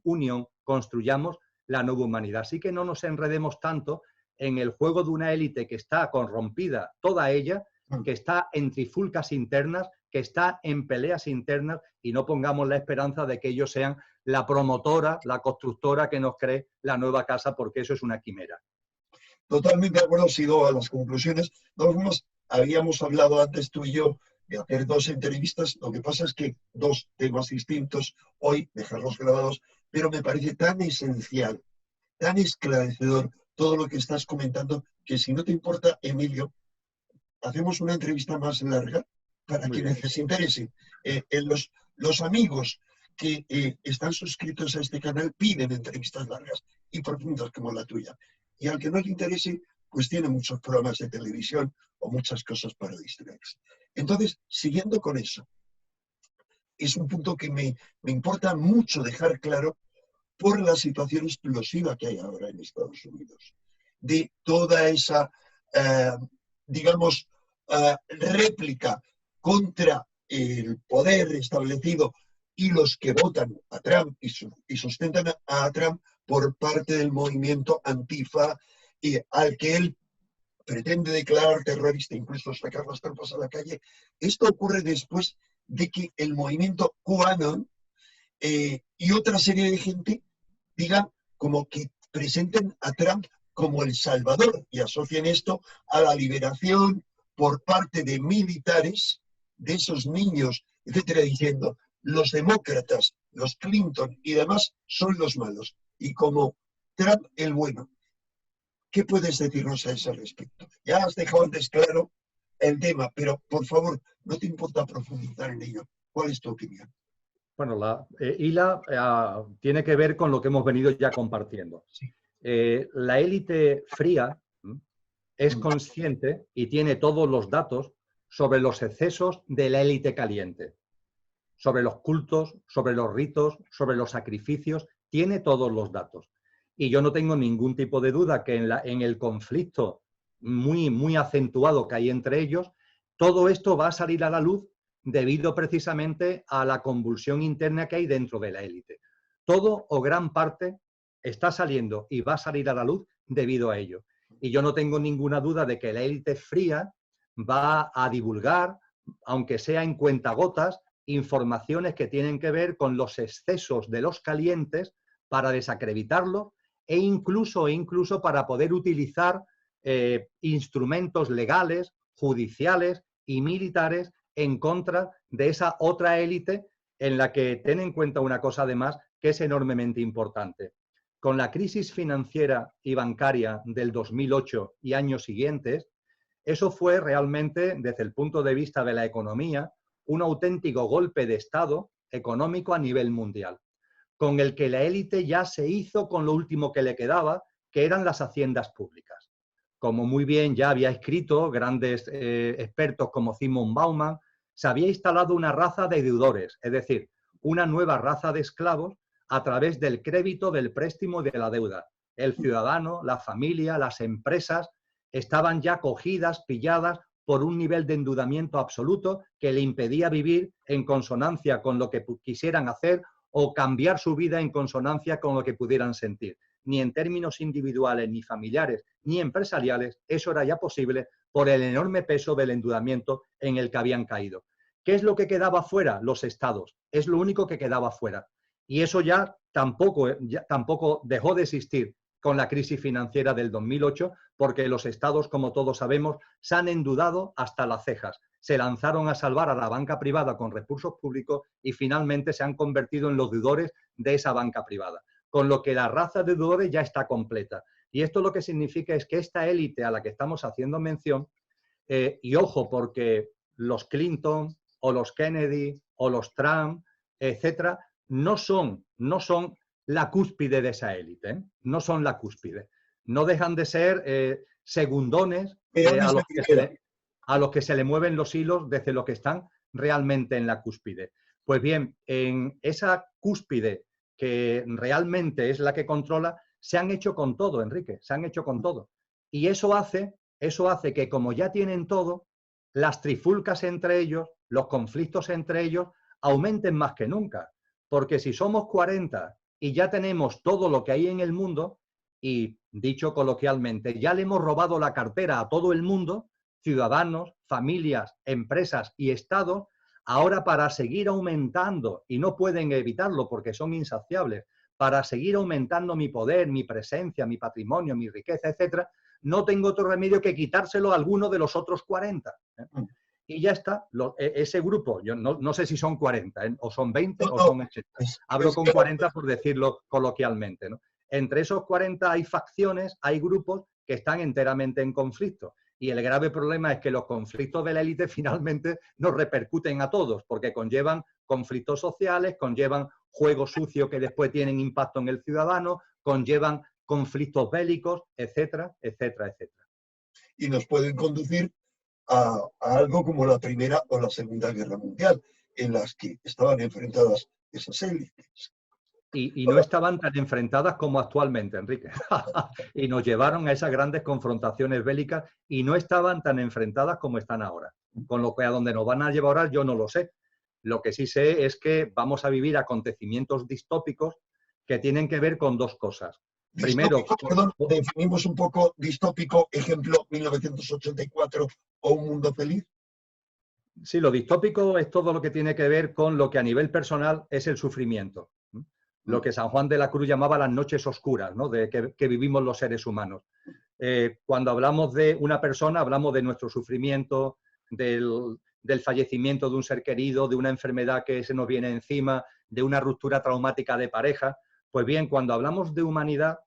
[SPEAKER 1] unión, construyamos la nueva humanidad. Así que no nos enredemos tanto en el juego de una élite que está corrompida, toda ella, que está en trifulcas internas, que está en peleas internas, y no pongamos la esperanza de que ellos sean la promotora, la constructora que nos cree la nueva casa, porque eso es una quimera.
[SPEAKER 2] Totalmente de acuerdo, sigo a las conclusiones. Nosotros habíamos hablado antes tú y yo de hacer 2 entrevistas, lo que pasa es que 2 temas distintos, hoy dejarlos grabados, pero me parece tan esencial, tan esclarecedor todo lo que estás comentando, que si no te importa, Emilio, hacemos una entrevista más larga para quienes les interese. Los amigos que están suscritos a este canal piden entrevistas largas y profundas como la tuya. Y al que no le interese, pues tiene muchos programas de televisión o muchas cosas para distraerse. Entonces, siguiendo con eso, es un punto que me importa mucho dejar claro por la situación explosiva que hay ahora en Estados Unidos, de toda esa, digamos, réplica contra el poder establecido y los que votan a Trump y sustentan a Trump por parte del movimiento Antifa, al que él pretende declarar terrorista, incluso sacar las tropas a la calle. Esto ocurre después de que el movimiento QAnon y otra serie de gente digan como que presenten a Trump como el salvador y asocian esto a la liberación por parte de militares de esos niños, etcétera, diciendo los demócratas, los Clinton y demás son los malos y como Trump el bueno. ¿Qué puedes decirnos a ese respecto? Ya has dejado antes claro el tema, pero por favor, no te importa profundizar en ello. ¿Cuál es tu opinión?
[SPEAKER 1] Bueno, tiene que ver con lo que hemos venido ya compartiendo.
[SPEAKER 2] Sí.
[SPEAKER 1] La élite fría es consciente y tiene todos los datos sobre los excesos de la élite caliente, sobre los cultos, sobre los ritos, sobre los sacrificios, tiene todos los datos. Y yo no tengo ningún tipo de duda que en el conflicto muy acentuado que hay entre ellos, todo esto va a salir a la luz debido precisamente a la convulsión interna que hay dentro de la élite. Todo o gran parte está saliendo y va a salir a la luz debido a ello. Y yo no tengo ninguna duda de que la élite fría va a divulgar, aunque sea en cuentagotas, informaciones que tienen que ver con los excesos de los calientes para desacreditarlos e incluso para poder utilizar instrumentos legales, judiciales y militares en contra de esa otra élite en la que ten en cuenta una cosa además que es enormemente importante. Con la crisis financiera y bancaria del 2008 y años siguientes, eso fue realmente, desde el punto de vista de la economía, un auténtico golpe de Estado económico a nivel mundial, con el que la élite ya se hizo con lo último que le quedaba, que eran las haciendas públicas. Como muy bien ya había escrito grandes expertos como Zygmunt Bauman, se había instalado una raza de deudores, es decir, una nueva raza de esclavos a través del crédito, del préstamo y de la deuda. El ciudadano, la familia, las empresas estaban ya cogidas, pilladas por un nivel de endeudamiento absoluto que le impedía vivir en consonancia con lo que quisieran hacer o cambiar su vida en consonancia con lo que pudieran sentir. Ni en términos individuales, ni familiares, ni empresariales, eso era ya posible por el enorme peso del endeudamiento en el que habían caído. ¿Qué es lo que quedaba fuera? Los estados. Es lo único que quedaba fuera. Y eso ya tampoco dejó de existir con la crisis financiera del 2008, porque los estados, como todos sabemos, se han endeudado hasta las cejas. Se lanzaron a salvar a la banca privada con recursos públicos y finalmente se han convertido en los deudores de esa banca privada. Con lo que la raza de deudores ya está completa. Y esto lo que significa es que esta élite a la que estamos haciendo mención, y ojo, porque los Clinton o los Kennedy o los Trump, etcétera, no son la cúspide de esa élite, ¿eh? No son la cúspide. No dejan de ser segundones a los que se le mueven los hilos desde lo que están realmente en la cúspide. Pues bien, en esa cúspide que realmente es la que controla, se han hecho con todo, Enrique, se han hecho con todo. Y eso hace que, como ya tienen todo, las trifulcas entre ellos, los conflictos entre ellos, aumenten más que nunca. Porque si somos 40 y ya tenemos todo lo que hay en el mundo, y dicho coloquialmente, ya le hemos robado la cartera a todo el mundo, ciudadanos, familias, empresas y estados, ahora para seguir aumentando, y no pueden evitarlo porque son insaciables, para seguir aumentando mi poder, mi presencia, mi patrimonio, mi riqueza, etcétera, no tengo otro remedio que quitárselo a alguno de los otros 40. Y ya está, ese grupo, yo no sé si son 40, o son 20 o son 80. Hablo con 40 por decirlo coloquialmente, ¿no? Entre esos 40 hay facciones, hay grupos que están enteramente en conflicto. Y el grave problema es que los conflictos de la élite finalmente nos repercuten a todos, porque conllevan conflictos sociales, conllevan juegos sucios que después tienen impacto en el ciudadano, conllevan conflictos bélicos, etcétera, etcétera, etcétera.
[SPEAKER 2] Y nos pueden conducir a algo como la Primera o la Segunda Guerra Mundial, en las que estaban enfrentadas esas élites.
[SPEAKER 1] Y no estaban tan enfrentadas como actualmente, Enrique. Y nos llevaron a esas grandes confrontaciones bélicas y no estaban tan enfrentadas como están ahora. Con lo que a donde nos van a llevar ahora yo no lo sé. Lo que sí sé es que vamos a vivir acontecimientos distópicos que tienen que ver con dos cosas. Primero,
[SPEAKER 2] perdón, definimos un poco distópico, ejemplo 1984 o Un Mundo Feliz.
[SPEAKER 1] Sí, lo distópico es todo lo que tiene que ver con lo que a nivel personal es el sufrimiento. Lo que San Juan de la Cruz llamaba las noches oscuras, ¿no? que vivimos los seres humanos. Cuando hablamos de una persona, hablamos de nuestro sufrimiento, del fallecimiento de un ser querido, de una enfermedad que se nos viene encima, de una ruptura traumática de pareja. Pues bien, cuando hablamos de humanidad,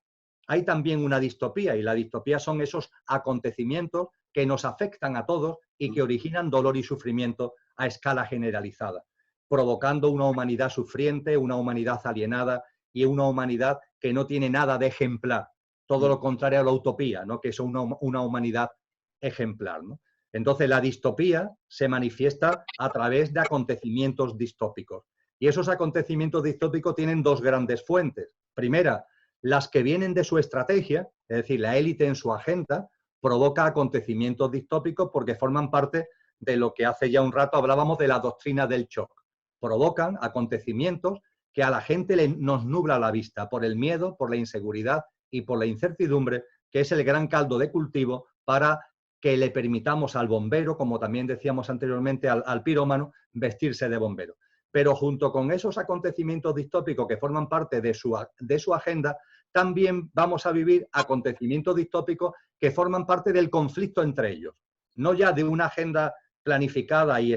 [SPEAKER 1] hay también una distopía, y la distopía son esos acontecimientos que nos afectan a todos y que originan dolor y sufrimiento a escala generalizada, provocando una humanidad sufriente, una humanidad alienada y una humanidad que no tiene nada de ejemplar. Todo lo contrario a la utopía, ¿no? Que es una humanidad ejemplar, ¿no? Entonces, la distopía se manifiesta a través de acontecimientos distópicos. Y esos acontecimientos distópicos tienen dos grandes fuentes. Primera, las que vienen de su estrategia, es decir, la élite en su agenda, provoca acontecimientos distópicos porque forman parte de lo que hace ya un rato hablábamos de la doctrina del shock. Provocan acontecimientos que a la gente nos nubla la vista por el miedo, por la inseguridad y por la incertidumbre, que es el gran caldo de cultivo para que le permitamos al bombero, como también decíamos anteriormente, al pirómano, vestirse de bombero. Pero junto con esos acontecimientos distópicos que forman parte de su agenda, también vamos a vivir acontecimientos distópicos que forman parte del conflicto entre ellos. No ya de una agenda planificada y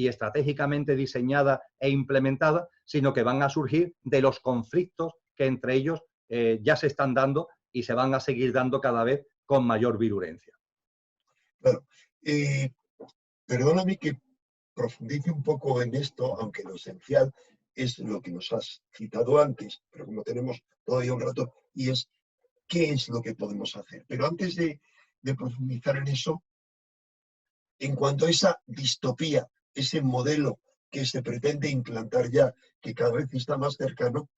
[SPEAKER 1] estratégicamente diseñada e implementada, sino que van a surgir de los conflictos que entre ellos ya se están dando y se van a seguir dando cada vez con mayor virulencia.
[SPEAKER 2] Claro. Perdóname que profundice un poco en esto, aunque lo esencial es lo que nos has citado antes, pero como tenemos todavía un rato, y es qué es lo que podemos hacer. Pero antes de profundizar en eso, en cuanto a esa distopía, ese modelo que se pretende implantar ya, que cada vez está más cercano,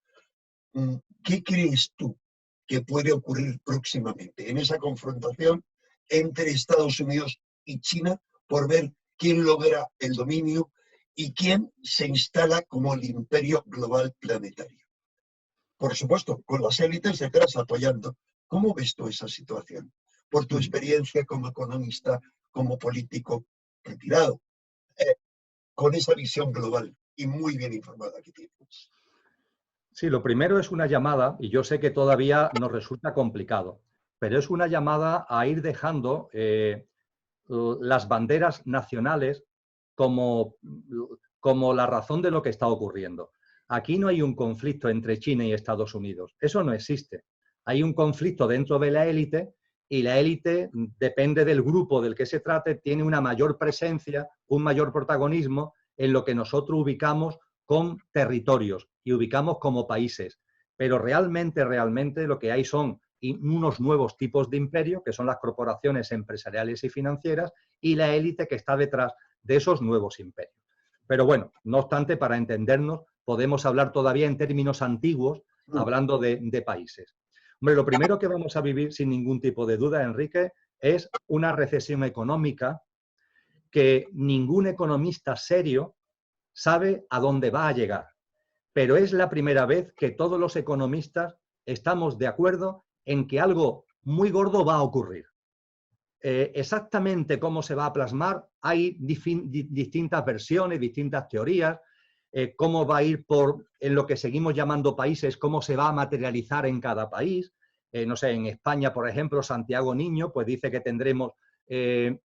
[SPEAKER 2] ¿qué crees tú que puede ocurrir próximamente en esa confrontación entre Estados Unidos y China por ver quién logra el dominio y quién se instala como el imperio global planetario. Por supuesto, con las élites detrás apoyando. ¿Cómo ves tú esa situación? Por tu experiencia como economista, como político retirado, con esa visión global y muy bien informada que tienes.
[SPEAKER 1] Sí, lo primero es una llamada, y yo sé que todavía nos resulta complicado, pero es una llamada a ir dejando las banderas nacionales como, como la razón de lo que está ocurriendo. Aquí no hay un conflicto entre China y Estados Unidos, eso no existe. Hay un conflicto dentro de la élite y la élite, depende del grupo del que se trate, tiene una mayor presencia, un mayor protagonismo en lo que nosotros ubicamos con territorios y ubicamos como países. Pero realmente lo que hay son unos nuevos tipos de imperio, que son las corporaciones empresariales y financieras, y la élite que está detrás de esos nuevos imperios. Pero bueno, no obstante, para entendernos, podemos hablar todavía en términos antiguos, hablando de países. Hombre, lo primero que vamos a vivir, sin ningún tipo de duda, Enrique, es una recesión económica que ningún economista serio sabe a dónde va a llegar. Pero es la primera vez que todos los economistas estamos de acuerdo en que algo muy gordo va a ocurrir. Exactamente cómo se va a plasmar, hay distintas versiones, distintas teorías, cómo va a ir en lo que seguimos llamando países, cómo se va a materializar en cada país. No sé, en España, por ejemplo, Santiago Niño pues dice que tendremos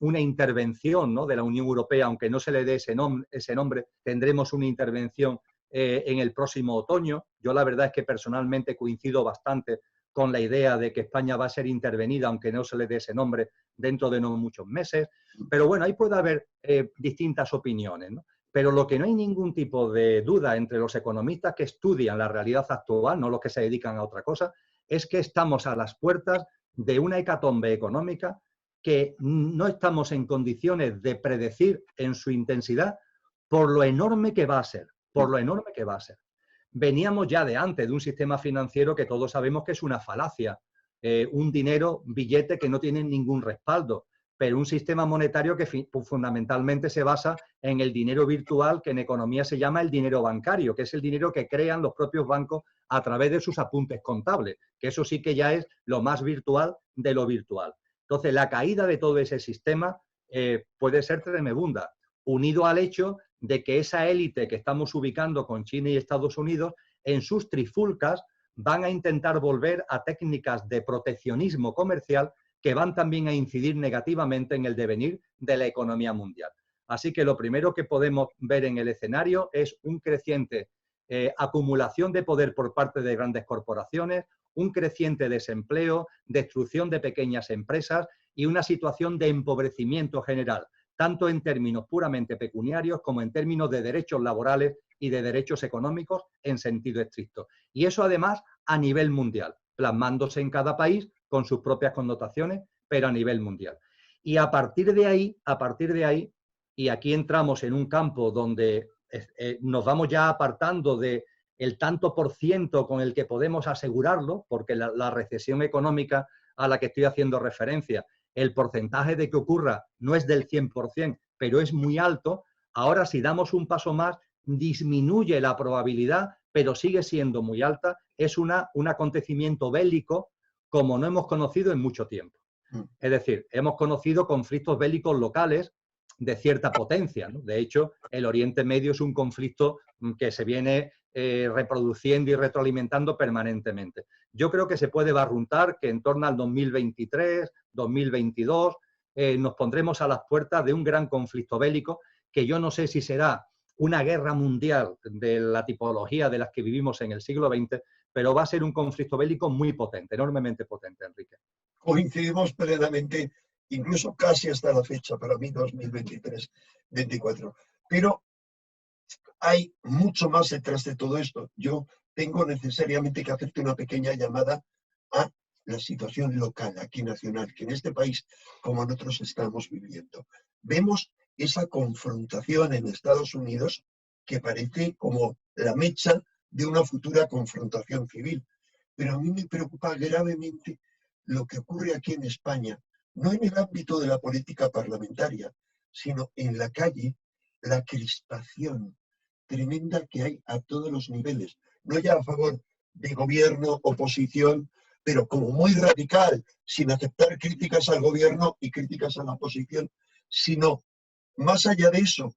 [SPEAKER 1] una intervención, ¿no?, de la Unión Europea, aunque no se le dé ese nombre, tendremos una intervención en el próximo otoño. Yo la verdad es que personalmente coincido bastante con la idea de que España va a ser intervenida, aunque no se le dé ese nombre, dentro de no muchos meses. Pero bueno, ahí puede haber distintas opiniones, ¿no? Pero lo que no hay ningún tipo de duda entre los economistas que estudian la realidad actual, no los que se dedican a otra cosa, es que estamos a las puertas de una hecatombe económica que no estamos en condiciones de predecir en su intensidad por lo enorme que va a ser, por lo enorme que va a ser. Veníamos ya de antes de un sistema financiero que todos sabemos que es una falacia, un dinero, billete que no tiene ningún respaldo, pero un sistema monetario que fundamentalmente se basa en el dinero virtual, que en economía se llama el dinero bancario, que es el dinero que crean los propios bancos a través de sus apuntes contables, que eso sí que ya es lo más virtual de lo virtual. Entonces, la caída de todo ese sistema puede ser tremenda, unido al hecho de que esa élite que estamos ubicando con China y Estados Unidos, en sus trifulcas van a intentar volver a técnicas de proteccionismo comercial que van también a incidir negativamente en el devenir de la economía mundial. Así que lo primero que podemos ver en el escenario es un creciente acumulación de poder por parte de grandes corporaciones, un creciente desempleo, destrucción de pequeñas empresas y una situación de empobrecimiento general, tanto en términos puramente pecuniarios como en términos de derechos laborales y de derechos económicos en sentido estricto. Y eso además a nivel mundial, plasmándose en cada país con sus propias connotaciones, pero a nivel mundial. Y a partir de ahí, y aquí entramos en un campo donde nos vamos ya apartando de el tanto por ciento con el que podemos asegurarlo, porque la recesión económica a la que estoy haciendo referencia, el porcentaje de que ocurra no es del 100%, pero es muy alto. Ahora, si damos un paso más, disminuye la probabilidad, pero sigue siendo muy alta. Es un acontecimiento bélico como no hemos conocido en mucho tiempo. Es decir, hemos conocido conflictos bélicos locales de cierta potencia, ¿no? De hecho, el Oriente Medio es un conflicto que se viene reproduciendo y retroalimentando permanentemente. Yo creo que se puede barruntar que en torno al 2023, 2022, nos pondremos a las puertas de un gran conflicto bélico que yo no sé si será una guerra mundial de la tipología de las que vivimos en el siglo XX, pero va a ser un conflicto bélico muy potente, enormemente potente, Enrique.
[SPEAKER 2] Coincidimos plenamente, incluso casi hasta la fecha, para mí 2023-24. Pero hay mucho más detrás de todo esto. Yo tengo necesariamente que hacerte una pequeña llamada a la situación local, aquí nacional, que en este país, como en otros, estamos viviendo. Vemos esa confrontación en Estados Unidos que parece como la mecha de una futura confrontación civil. Pero a mí me preocupa gravemente lo que ocurre aquí en España, no en el ámbito de la política parlamentaria, sino en la calle, la crispación tremenda que hay a todos los niveles. No ya a favor de gobierno, oposición, pero como muy radical, sin aceptar críticas al gobierno y críticas a la oposición, sino más allá de eso,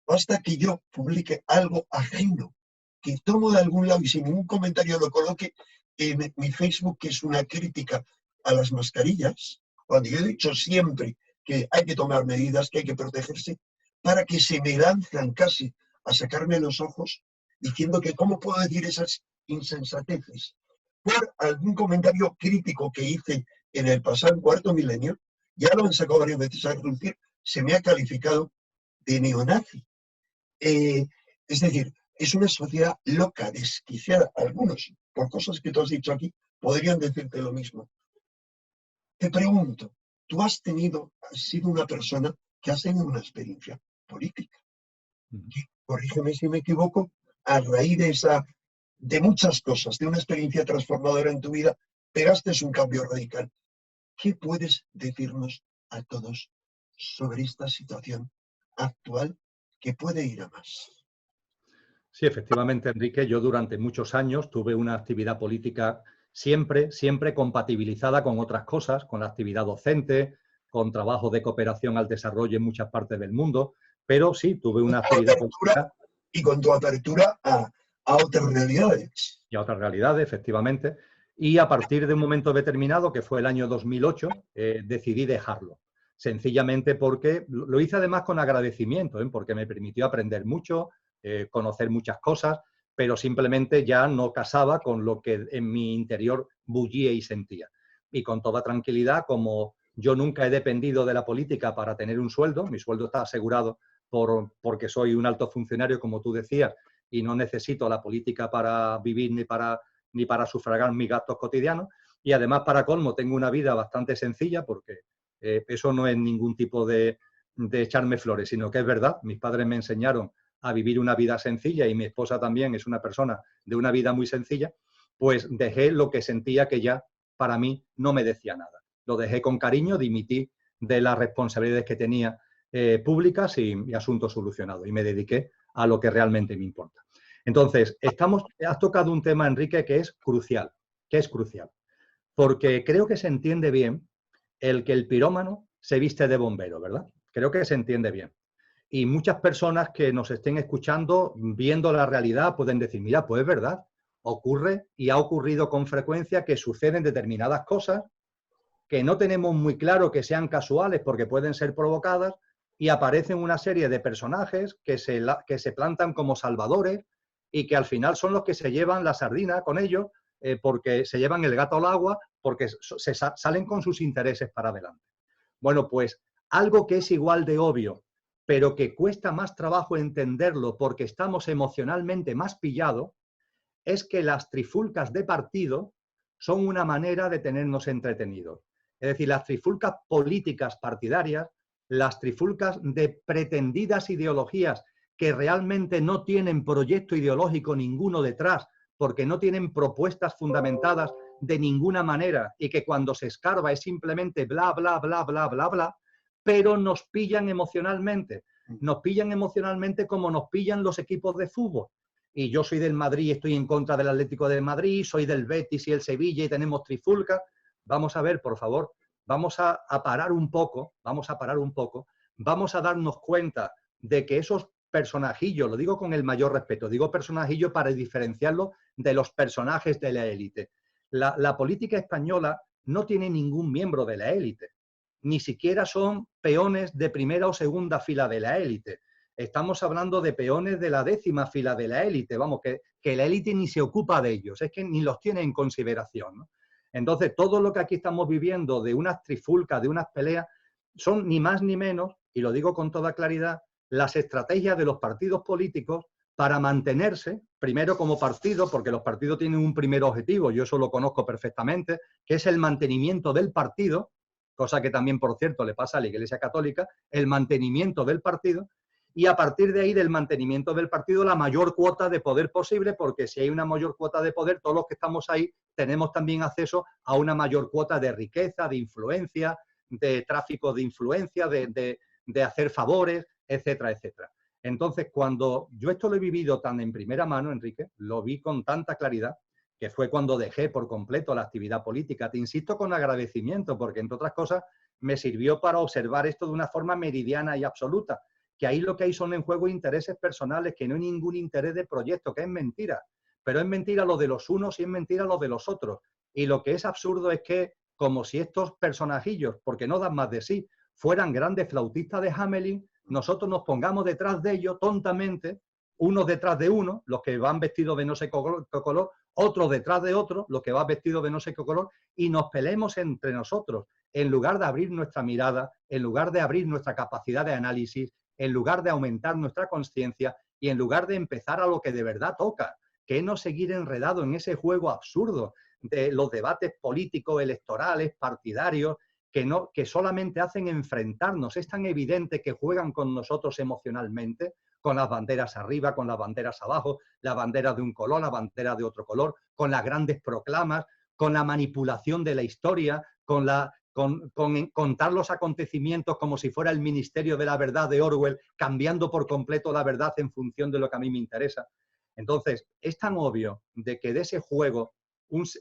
[SPEAKER 2] basta que yo publique algo ajeno, que tomo de algún lado y sin ningún comentario lo coloque en mi Facebook, que es una crítica a las mascarillas, cuando yo he dicho siempre que hay que tomar medidas, que hay que protegerse, para que se me lanzan casi a sacarme los ojos diciendo que cómo puedo decir esas insensateces. Por algún comentario crítico que hice en el pasado cuarto milenio, ya lo han sacado varias veces a reducir, se me ha calificado de neonazi. Es decir, es una sociedad loca, desquiciada. Algunos, por cosas que tú has dicho aquí, podrían decirte lo mismo. Te pregunto, tú has sido una persona que has tenido una experiencia política. Corrígeme si me equivoco, a raíz de muchas cosas, de una experiencia transformadora en tu vida, pegaste un cambio radical. ¿Qué puedes decirnos a todos sobre esta situación actual que puede ir a más?
[SPEAKER 1] Sí, efectivamente, Enrique, yo durante muchos años tuve una actividad política siempre compatibilizada con otras cosas, con la actividad docente, con trabajo de cooperación al desarrollo en muchas partes del mundo, pero sí, tuve una actividad política.
[SPEAKER 2] Y con tu apertura a otras realidades.
[SPEAKER 1] Y a otras realidades, efectivamente. Y a partir de un momento determinado, que fue el año 2008, decidí dejarlo. Sencillamente porque lo hice además con agradecimiento, porque me permitió aprender mucho, conocer muchas cosas, pero simplemente ya no casaba con lo que en mi interior bullía y sentía. Y con toda tranquilidad, como yo nunca he dependido de la política para tener un sueldo, mi sueldo está asegurado porque soy un alto funcionario, como tú decías, y no necesito la política para vivir ni para sufragar mis gastos cotidianos. Y además, para colmo, tengo una vida bastante sencilla porque eso no es ningún tipo de echarme flores, sino que es verdad. Mis padres me enseñaron a vivir una vida sencilla y mi esposa también es una persona de una vida muy sencilla, pues dejé lo que sentía que ya para mí no me decía nada. Lo dejé con cariño, dimití de las responsabilidades que tenía públicas y asuntos solucionados y me dediqué a lo que realmente me importa. Entonces, has tocado un tema, Enrique, que es crucial, porque creo que se entiende bien el que el pirómano se viste de bombero, ¿verdad? Creo que se entiende bien. Y muchas personas que nos estén escuchando, viendo la realidad, pueden decir, mira, pues es verdad, ocurre y ha ocurrido con frecuencia que suceden determinadas cosas que no tenemos muy claro que sean casuales porque pueden ser provocadas y aparecen una serie de personajes que se plantan como salvadores y que al final son los que se llevan la sardina con ellos porque se llevan el gato al agua porque salen con sus intereses para adelante. Bueno, pues algo que es igual de obvio, pero que cuesta más trabajo entenderlo porque estamos emocionalmente más pillados, es que las trifulcas de partido son una manera de tenernos entretenidos. Es decir, las trifulcas políticas partidarias, las trifulcas de pretendidas ideologías que realmente no tienen proyecto ideológico ninguno detrás, porque no tienen propuestas fundamentadas de ninguna manera y que cuando se escarba es simplemente bla, bla, bla, bla, bla, bla, pero nos pillan emocionalmente. Nos pillan emocionalmente como nos pillan los equipos de fútbol. Y yo soy del Madrid, estoy en contra del Atlético de Madrid, soy del Betis y el Sevilla y tenemos trifulca. Vamos a ver, por favor, vamos a parar un poco, vamos a darnos cuenta de que esos personajillos, lo digo con el mayor respeto, digo personajillos para diferenciarlo de los personajes de la élite. La política española no tiene ningún miembro de la élite, ni siquiera son peones de primera o segunda fila de la élite. Estamos hablando de peones de la 10ª fila de la élite, vamos, que la élite ni se ocupa de ellos, es que ni los tiene en consideración, ¿no? Entonces, todo lo que aquí estamos viviendo de unas trifulcas, de unas peleas, son ni más ni menos, y lo digo con toda claridad, las estrategias de los partidos políticos para mantenerse, primero como partido, porque los partidos tienen un primer objetivo, yo eso lo conozco perfectamente, que es el mantenimiento del partido, cosa que también, por cierto, le pasa a la Iglesia Católica, el mantenimiento del partido, y a partir de ahí, del mantenimiento del partido, la mayor cuota de poder posible, porque si hay una mayor cuota de poder, todos los que estamos ahí tenemos también acceso a una mayor cuota de riqueza, de influencia, de tráfico de influencia, de hacer favores, etcétera, etcétera. Entonces, cuando yo esto lo he vivido tan en primera mano, Enrique, lo vi con tanta claridad, que fue cuando dejé por completo la actividad política. Te insisto con agradecimiento, porque entre otras cosas me sirvió para observar esto de una forma meridiana y absoluta, que ahí lo que hay son en juego intereses personales, que no hay ningún interés de proyecto, que es mentira. Pero es mentira lo de los unos y es mentira lo de los otros. Y lo que es absurdo es que, como si estos personajillos, porque no dan más de sí, fueran grandes flautistas de Hamelin, nosotros nos pongamos detrás de ellos tontamente, unos detrás de uno, los que van vestidos de no sé qué color, otros detrás de otros, los que van vestidos de no sé qué color, y nos peleemos entre nosotros, en lugar de abrir nuestra mirada, en lugar de abrir nuestra capacidad de análisis, en lugar de aumentar nuestra conciencia y en lugar de empezar a lo que de verdad toca, que es no seguir enredado en ese juego absurdo de los debates políticos, electorales, partidarios, que solamente hacen enfrentarnos. Es tan evidente que juegan con nosotros emocionalmente, con las banderas arriba, con las banderas abajo, la bandera de un color, la bandera de otro color, con las grandes proclamas, con la manipulación de la historia, con contar los acontecimientos como si fuera el Ministerio de la Verdad de Orwell, cambiando por completo la verdad en función de lo que a mí me interesa. Entonces, es tan obvio de que de ese juego,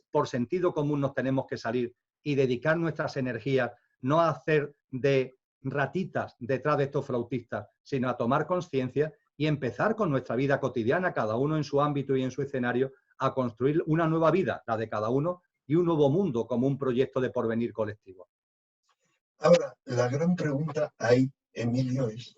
[SPEAKER 1] por sentido común, nos tenemos que salir y dedicar nuestras energías no a hacer de ratitas detrás de estos flautistas, sino a tomar conciencia y empezar con nuestra vida cotidiana, cada uno en su ámbito y en su escenario, a construir una nueva vida, la de cada uno, y un nuevo mundo como un proyecto de porvenir colectivo.
[SPEAKER 2] Ahora, la gran pregunta ahí, Emilio, es,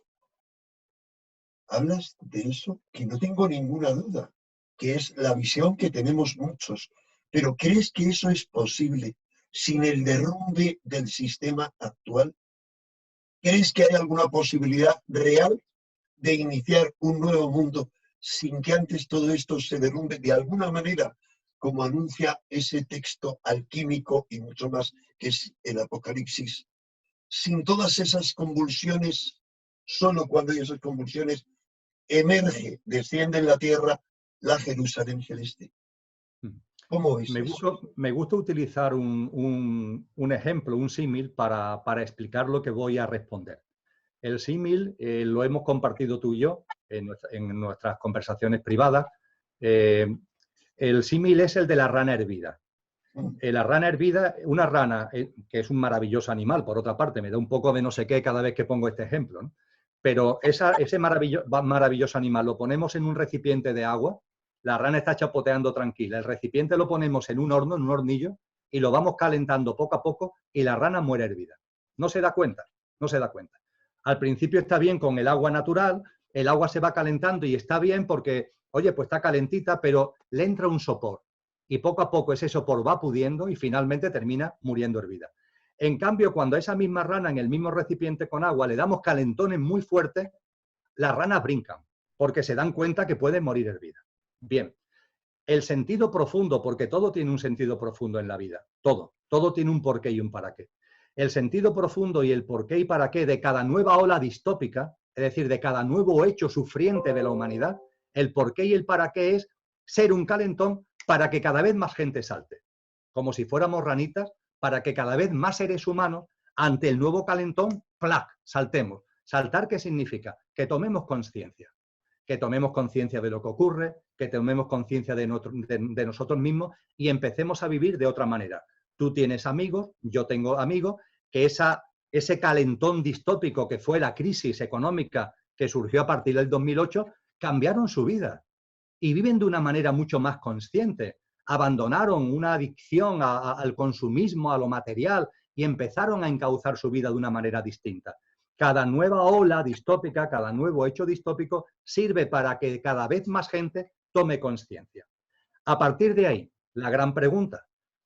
[SPEAKER 2] hablas de eso que no tengo ninguna duda, que es la visión que tenemos muchos, pero ¿crees que eso es posible sin el derrumbe del sistema actual? ¿Crees que hay alguna posibilidad real de iniciar un nuevo mundo sin que antes todo esto se derrumbe de alguna manera, como anuncia ese texto alquímico y mucho más que es el Apocalipsis? Sin todas esas convulsiones, solo cuando hay esas convulsiones, emerge, desciende en la tierra la Jerusalén celeste. ¿Cómo ves eso?
[SPEAKER 1] Me gusta utilizar un ejemplo, un símil, para explicar lo que voy a responder. El símil lo hemos compartido tú y yo en nuestras conversaciones privadas. El símil es el de la rana hervida. La rana hervida, una rana, que es un maravilloso animal, por otra parte, me da un poco de no sé qué cada vez que pongo este ejemplo, ¿no? Pero ese maravilloso animal lo ponemos en un recipiente de agua, la rana está chapoteando tranquila, el recipiente lo ponemos en un horno, en un hornillo, y lo vamos calentando poco a poco y la rana muere hervida. No se da cuenta, no se da cuenta. Al principio está bien con el agua natural, el agua se va calentando y está bien porque, oye, pues está calentita, pero le entra un sopor. Y poco a poco ese sopor va pudiendo y finalmente termina muriendo hervida. En cambio, cuando a esa misma rana en el mismo recipiente con agua le damos calentones muy fuertes, las ranas brincan porque se dan cuenta que pueden morir hervidas. Bien, el sentido profundo, porque todo tiene un sentido profundo en la vida, todo tiene un porqué y un para qué. El sentido profundo y el porqué y para qué de cada nueva ola distópica, es decir, de cada nuevo hecho sufriente de la humanidad, el porqué y el para qué es ser un calentón para que cada vez más gente salte, como si fuéramos ranitas, para que cada vez más seres humanos, ante el nuevo calentón, ¡plac!, saltemos. ¿Saltar qué significa? Que tomemos conciencia. Que tomemos conciencia de lo que ocurre, que tomemos conciencia de nosotros mismos y empecemos a vivir de otra manera. Tú tienes amigos, yo tengo amigos, que ese calentón distópico que fue la crisis económica que surgió a partir del 2008, cambiaron su vida y viven de una manera mucho más consciente. Abandonaron una adicción al consumismo, a lo material, y empezaron a encauzar su vida de una manera distinta. Cada nueva ola distópica, cada nuevo hecho distópico sirve para que cada vez más gente tome conciencia. A partir de ahí, la gran pregunta: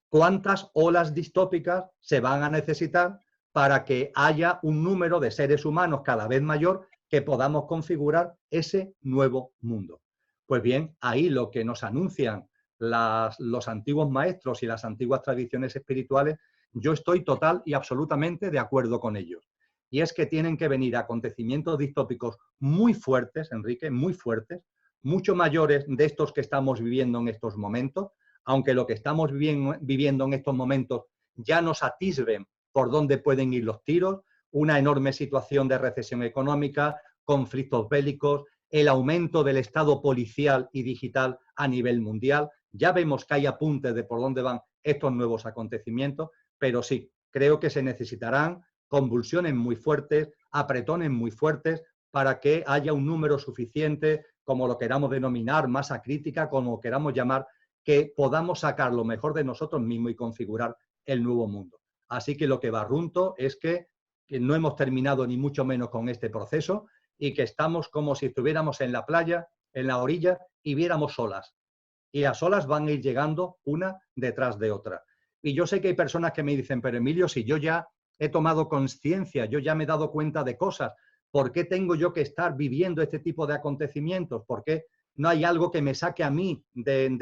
[SPEAKER 1] ¿cuántas olas distópicas se van a necesitar para que haya un número de seres humanos cada vez mayor que podamos configurar ese nuevo mundo? Pues bien, ahí lo que nos anuncian los antiguos maestros y las antiguas tradiciones espirituales, yo estoy total y absolutamente de acuerdo con ellos. Y es que tienen que venir acontecimientos distópicos muy fuertes, Enrique, muy fuertes, mucho mayores de estos que estamos viviendo en estos momentos, aunque lo que estamos viviendo en estos momentos ya nos atisben por dónde pueden ir los tiros, una enorme situación de recesión económica, conflictos bélicos, el aumento del estado policial y digital a nivel mundial. Ya vemos que hay apuntes de por dónde van estos nuevos acontecimientos, pero sí, creo que se necesitarán convulsiones muy fuertes, apretones muy fuertes, para que haya un número suficiente, como lo queramos denominar, masa crítica, como queramos llamar, que podamos sacar lo mejor de nosotros mismos y configurar el nuevo mundo. Así que lo que barrunto es que no hemos terminado ni mucho menos con este proceso y que estamos como si estuviéramos en la playa, en la orilla, y viéramos olas. Y las olas van a ir llegando una detrás de otra. Y yo sé que hay personas que me dicen, pero Emilio, si yo ya he tomado conciencia, yo ya me he dado cuenta de cosas, ¿por qué tengo yo que estar viviendo este tipo de acontecimientos? ¿Por qué no hay algo que me saque a mí de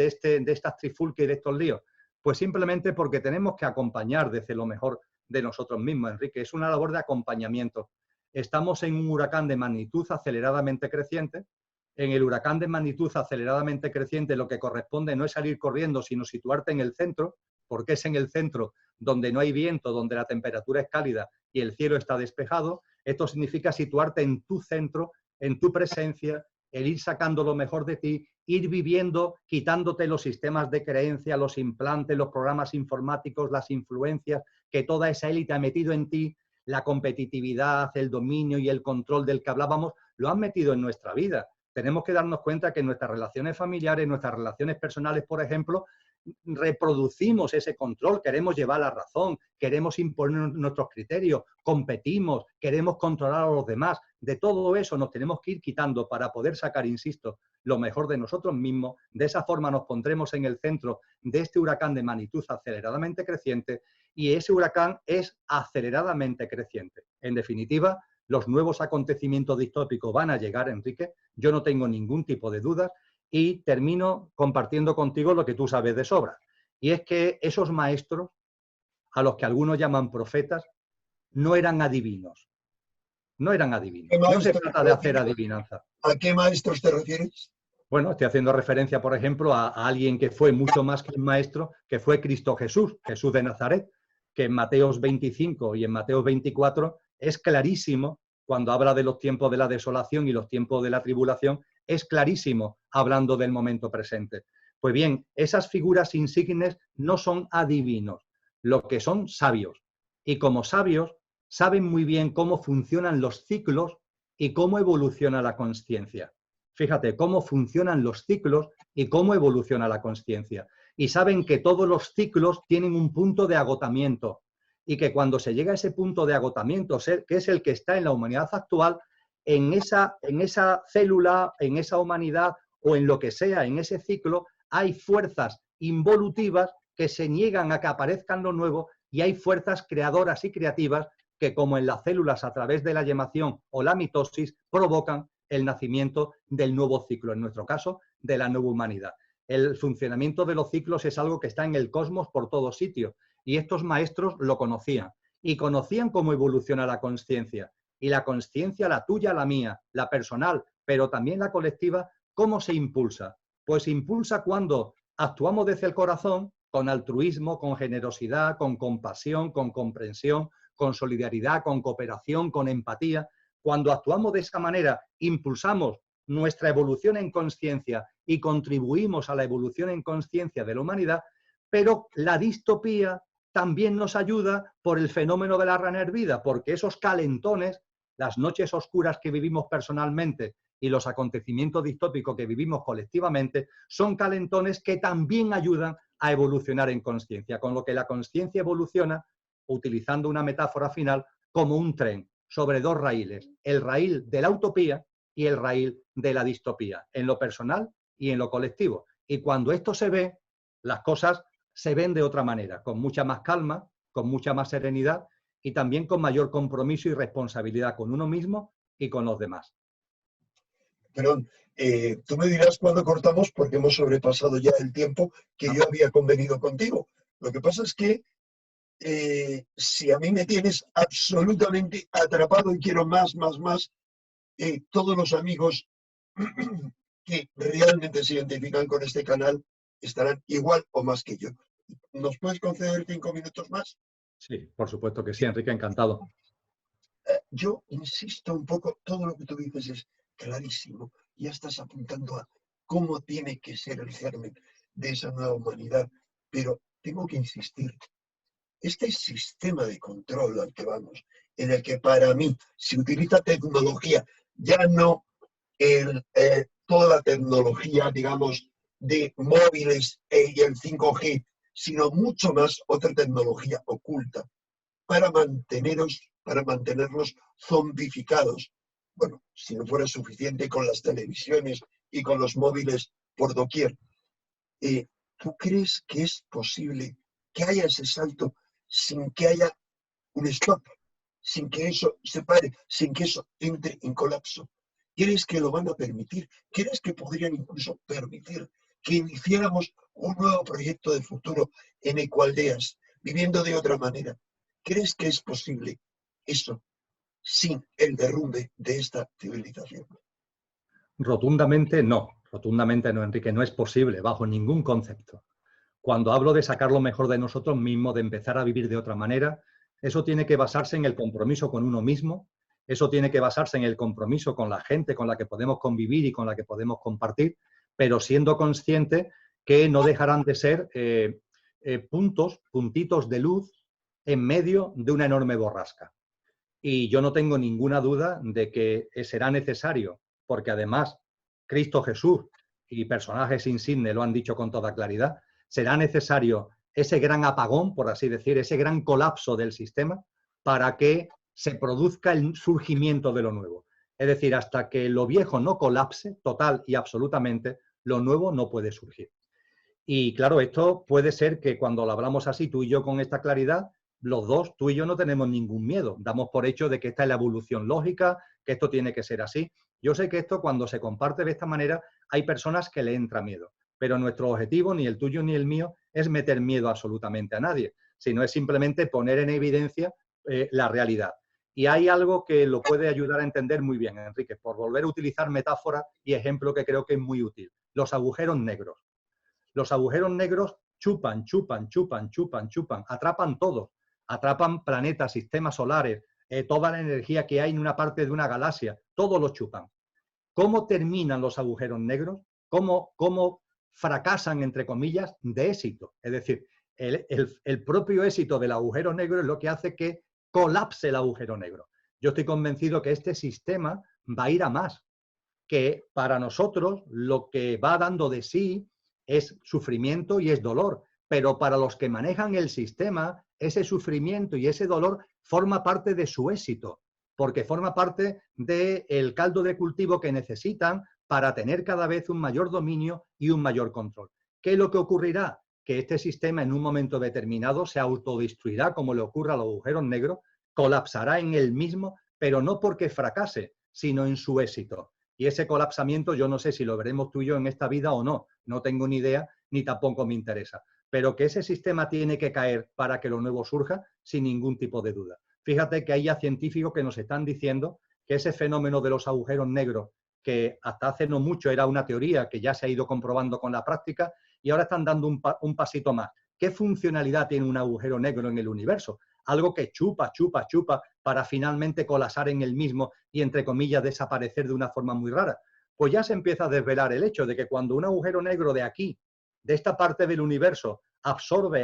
[SPEAKER 1] estas trifulcas y de estos líos? Pues simplemente porque tenemos que acompañar desde lo mejor de nosotros mismos, Enrique. Es una labor de acompañamiento. Estamos en un huracán de magnitud aceleradamente creciente. En el huracán de magnitud aceleradamente creciente lo que corresponde no es salir corriendo, sino situarte en el centro, porque es en el centro donde no hay viento, donde la temperatura es cálida y el cielo está despejado. Esto significa situarte en tu centro, en tu presencia, el ir sacando lo mejor de ti, ir viviendo, quitándote los sistemas de creencia, los implantes, los programas informáticos, las influencias que toda esa élite ha metido en ti, la competitividad, el dominio y el control del que hablábamos, lo han metido en nuestra vida. Tenemos que darnos cuenta que en nuestras relaciones familiares, nuestras relaciones personales, por ejemplo, reproducimos ese control, queremos llevar la razón, queremos imponer nuestros criterios, competimos, queremos controlar a los demás. De todo eso nos tenemos que ir quitando para poder sacar, insisto, lo mejor de nosotros mismos. De esa forma nos pondremos en el centro de este huracán de magnitud aceleradamente creciente, y ese huracán es aceleradamente creciente. En definitiva, los nuevos acontecimientos distópicos van a llegar, Enrique, yo no tengo ningún tipo de dudas. Y termino compartiendo contigo lo que tú sabes de sobra. Y es que esos maestros, a los que algunos llaman profetas, no eran adivinos. No eran adivinos. No se trata de hacer adivinanza.
[SPEAKER 2] ¿A qué maestros te refieres?
[SPEAKER 1] Bueno, estoy haciendo referencia, por ejemplo, a alguien que fue mucho más que un maestro, que fue Cristo Jesús, Jesús de Nazaret, que en Mateos 25 y en Mateos 24 es clarísimo, cuando habla de los tiempos de la desolación y los tiempos de la tribulación, es clarísimo hablando del momento presente. Pues bien, esas figuras insignes no son adivinos, lo que son sabios. Y como sabios, saben muy bien cómo funcionan los ciclos y cómo evoluciona la consciencia. Fíjate, cómo funcionan los ciclos y cómo evoluciona la consciencia. Y saben que todos los ciclos tienen un punto de agotamiento y que cuando se llega a ese punto de agotamiento, que es el que está en la humanidad actual, en esa célula, en esa humanidad o en lo que sea, en ese ciclo, hay fuerzas involutivas que se niegan a que aparezcan lo nuevo y hay fuerzas creadoras y creativas que, como en las células a través de la gemación o la mitosis, provocan el nacimiento del nuevo ciclo, en nuestro caso, de la nueva humanidad. El funcionamiento de los ciclos es algo que está en el cosmos por todos sitios y estos maestros lo conocían y conocían cómo evoluciona la consciencia. Y la consciencia, la tuya, la mía, la personal, pero también la colectiva, ¿cómo se impulsa? Pues se impulsa cuando actuamos desde el corazón, con altruismo, con generosidad, con compasión, con comprensión, con solidaridad, con cooperación, con empatía. Cuando actuamos de esa manera, impulsamos nuestra evolución en consciencia y contribuimos a la evolución en consciencia de la humanidad, pero la distopía también nos ayuda por el fenómeno de la rana hervida, porque esos calentones, las noches oscuras que vivimos personalmente y los acontecimientos distópicos que vivimos colectivamente, son calentones que también ayudan a evolucionar en consciencia, con lo que la consciencia evoluciona, utilizando una metáfora final, como un tren sobre dos raíles, el raíl de la utopía y el raíl de la distopía, en lo personal y en lo colectivo. Y cuando esto se ve, las cosas se ven de otra manera, con mucha más calma, con mucha más serenidad y también con mayor compromiso y responsabilidad con uno mismo y con los demás.
[SPEAKER 2] Perdón, tú me dirás cuándo cortamos porque hemos sobrepasado ya el tiempo que yo había convenido contigo. Lo que pasa es que si a mí me tienes absolutamente atrapado y quiero más, todos los amigos que realmente se identifican con este canal estarán igual o más que yo. ¿Nos puedes conceder 5 minutos más?
[SPEAKER 1] Sí, por supuesto que sí, Enrique, encantado.
[SPEAKER 2] yo insisto un poco, todo lo que tú dices es clarísimo. Ya estás apuntando a cómo tiene que ser el germen de esa nueva humanidad, pero tengo que insistir. Este sistema de control al que vamos, en el que para mí se utiliza tecnología, ya no toda la tecnología, digamos, de móviles y el 5G, sino mucho más otra tecnología oculta para mantenerlos zombificados. Bueno, si no fuera suficiente con las televisiones y con los móviles por doquier. ¿Tú crees que es posible que haya ese salto sin que haya un stop, sin que eso se pare, sin que eso entre en colapso? ¿Crees que lo van a permitir? ¿Crees que podrían incluso permitir que iniciáramos un nuevo proyecto de futuro en Ecualdeas, viviendo de otra manera? ¿Crees que es posible eso sin el derrumbe de esta civilización?
[SPEAKER 1] Rotundamente no, Enrique, no es posible, bajo ningún concepto. Cuando hablo de sacar lo mejor de nosotros mismos, de empezar a vivir de otra manera, eso tiene que basarse en el compromiso con uno mismo, eso tiene que basarse en el compromiso con la gente con la que podemos convivir y con la que podemos compartir, pero siendo consciente que no dejarán de ser puntitos de luz en medio de una enorme borrasca. Y yo no tengo ninguna duda de que será necesario, porque además Cristo Jesús y personajes insignes lo han dicho con toda claridad, será necesario ese gran apagón, por así decir, ese gran colapso del sistema para que se produzca el surgimiento de lo nuevo. Es decir, hasta que lo viejo no colapse total y absolutamente, lo nuevo no puede surgir. Y claro, esto puede ser que cuando lo hablamos así, tú y yo con esta claridad, los dos, tú y yo no tenemos ningún miedo. Damos por hecho de que esta es la evolución lógica, que esto tiene que ser así. Yo sé que esto cuando se comparte de esta manera hay personas que le entra miedo, pero nuestro objetivo, ni el tuyo ni el mío, es meter miedo absolutamente a nadie, sino es simplemente poner en evidencia la realidad. Y hay algo que lo puede ayudar a entender muy bien, Enrique, por volver a utilizar metáfora y ejemplo que creo que es muy útil. Los agujeros negros. Los agujeros negros chupan, atrapan todo. Atrapan planetas, sistemas solares, toda la energía que hay en una parte de una galaxia, todo lo chupan. ¿Cómo terminan los agujeros negros? ¿Cómo fracasan, entre comillas, de éxito? Es decir, el propio éxito del agujero negro es lo que hace que colapse el agujero negro. Yo estoy convencido que este sistema va a ir a más, que para nosotros lo que va dando de sí es sufrimiento y es dolor, pero para los que manejan el sistema, ese sufrimiento y ese dolor forma parte de su éxito, porque forma parte del caldo de cultivo que necesitan para tener cada vez un mayor dominio y un mayor control. ¿Qué es lo que ocurrirá? Que este sistema en un momento determinado se autodestruirá, como le ocurre a los agujeros negros, colapsará en él mismo, pero no porque fracase, sino en su éxito. Y ese colapsamiento yo no sé si lo veremos tú y yo en esta vida o no, no tengo ni idea, ni tampoco me interesa. Pero que ese sistema tiene que caer para que lo nuevo surja, sin ningún tipo de duda. Fíjate que hay ya científicos que nos están diciendo que ese fenómeno de los agujeros negros, que hasta hace no mucho era una teoría que ya se ha ido comprobando con la práctica, y ahora están dando un pasito más. ¿Qué funcionalidad tiene un agujero negro en el universo? Algo que chupa para finalmente colapsar en el mismo y, entre comillas, desaparecer de una forma muy rara. Pues ya se empieza a desvelar el hecho de que cuando un agujero negro de aquí, de esta parte del universo, absorbe,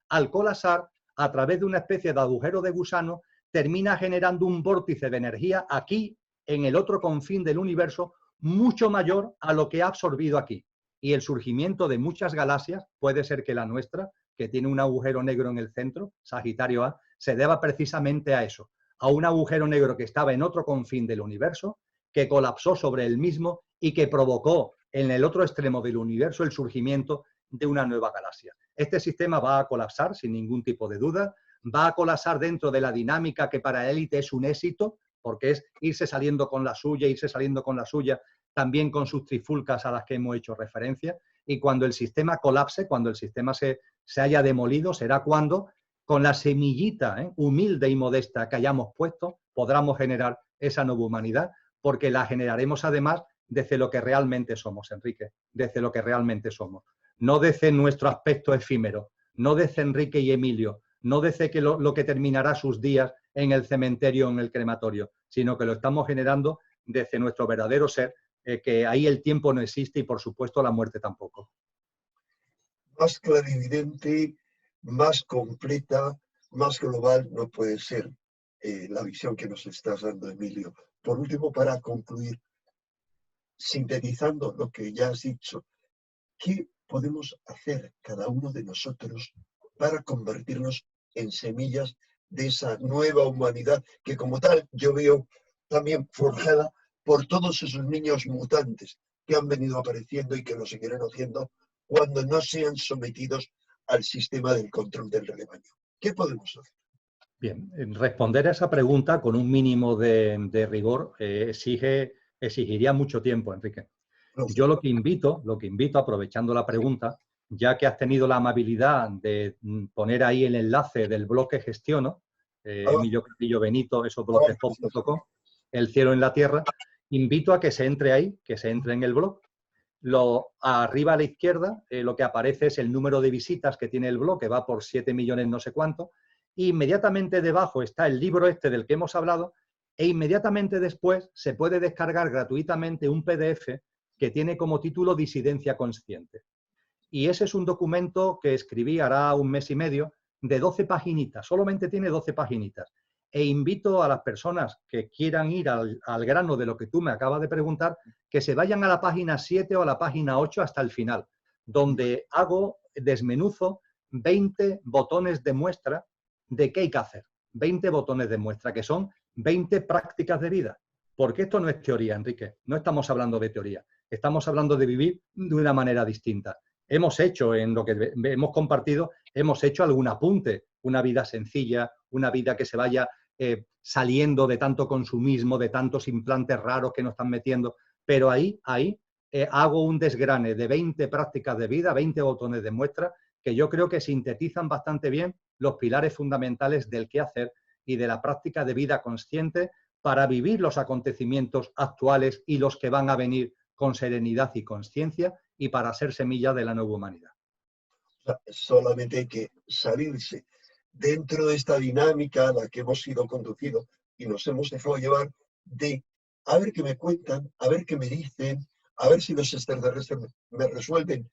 [SPEAKER 1] al colapsar, a través de una especie de agujero de gusano, termina generando un vórtice de energía aquí, en el otro confín del universo, mucho mayor a lo que ha absorbido aquí. Y el surgimiento de muchas galaxias, puede ser que la nuestra, que tiene un agujero negro en el centro, Sagitario A, se deba precisamente a eso, a un agujero negro que estaba en otro confín del universo, que colapsó sobre el mismo y que provocó en el otro extremo del universo el surgimiento de una nueva galaxia. Este sistema va a colapsar sin ningún tipo de duda, va a colapsar dentro de la dinámica que para élite es un éxito, porque es irse saliendo con la suya, también con sus trifulcas a las que hemos hecho referencia, y cuando el sistema colapse, cuando el sistema se haya demolido, será cuando, con la semillita humilde y modesta que hayamos puesto, podamos generar esa nueva humanidad, porque la generaremos además desde lo que realmente somos, Enrique, desde lo que realmente somos. No desde nuestro aspecto efímero, no desde Enrique y Emilio, no desde que lo que terminará sus días en el cementerio o en el crematorio, sino que lo estamos generando desde nuestro verdadero ser, que ahí el tiempo no existe y, por supuesto, la muerte tampoco.
[SPEAKER 2] Más clarividente, más completa, más global no puede ser la visión que nos estás dando, Emilio. Por último, para concluir, sintetizando lo que ya has dicho, ¿qué podemos hacer cada uno de nosotros para convertirnos en semillas de esa nueva humanidad que, como tal, yo veo también forjada por todos esos niños mutantes que han venido apareciendo y que lo seguirán haciendo cuando no sean sometidos al sistema del control del rebaño? ¿Qué podemos hacer?
[SPEAKER 1] Bien, responder a esa pregunta con un mínimo de rigor exigiría mucho tiempo, Enrique. Yo lo que invito, aprovechando la pregunta, ya que has tenido la amabilidad de poner ahí el enlace del blog que gestiono, Emilio Castillo Benito, esoblogspot.com, El cielo en la tierra, invito a que se entre ahí, que se entre en el blog. Arriba a la izquierda, lo que aparece es el número de visitas que tiene el blog, que va por 7 millones no sé cuánto, y inmediatamente debajo está el libro este del que hemos hablado, e inmediatamente después se puede descargar gratuitamente un PDF que tiene como título Disidencia Consciente. Y ese es un documento que escribí hará un mes y medio, de 12 paginitas, solamente tiene 12 paginitas. E invito a las personas que quieran ir al grano de lo que tú me acabas de preguntar, que se vayan a la página 7 o a la página 8 hasta el final, donde desmenuzo 20 botones de muestra de qué hay que hacer. 20 botones de muestra, que son 20 prácticas de vida. Porque esto no es teoría, Enrique. No estamos hablando de teoría. Estamos hablando de vivir de una manera distinta. Hemos hecho, en lo que hemos compartido, hemos hecho algún apunte. Una vida sencilla, una vida que se vaya saliendo de tanto consumismo, de tantos implantes raros que nos están metiendo. Pero ahí hago un desgrane de 20 prácticas de vida, 20 botones de muestra, que yo creo que sintetizan bastante bien los pilares fundamentales del qué hacer y de la práctica de vida consciente para vivir los acontecimientos actuales y los que van a venir con serenidad y conciencia y para ser semilla de la nueva humanidad.
[SPEAKER 2] Solamente hay que salirse dentro de esta dinámica a la que hemos sido conducidos y nos hemos dejado llevar de a ver qué me cuentan, a ver qué me dicen, a ver si los extraterrestres me resuelven,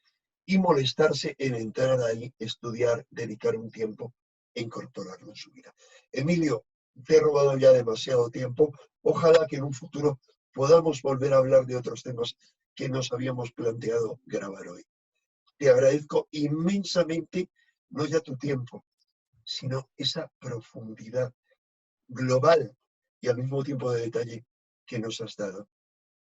[SPEAKER 2] y molestarse en entrar ahí, estudiar, dedicar un tiempo e incorporarlo en su vida. Emilio, te he robado ya demasiado tiempo. Ojalá que en un futuro podamos volver a hablar de otros temas que nos habíamos planteado grabar hoy. Te agradezco inmensamente, no ya tu tiempo, sino esa profundidad global y al mismo tiempo de detalle que nos has dado.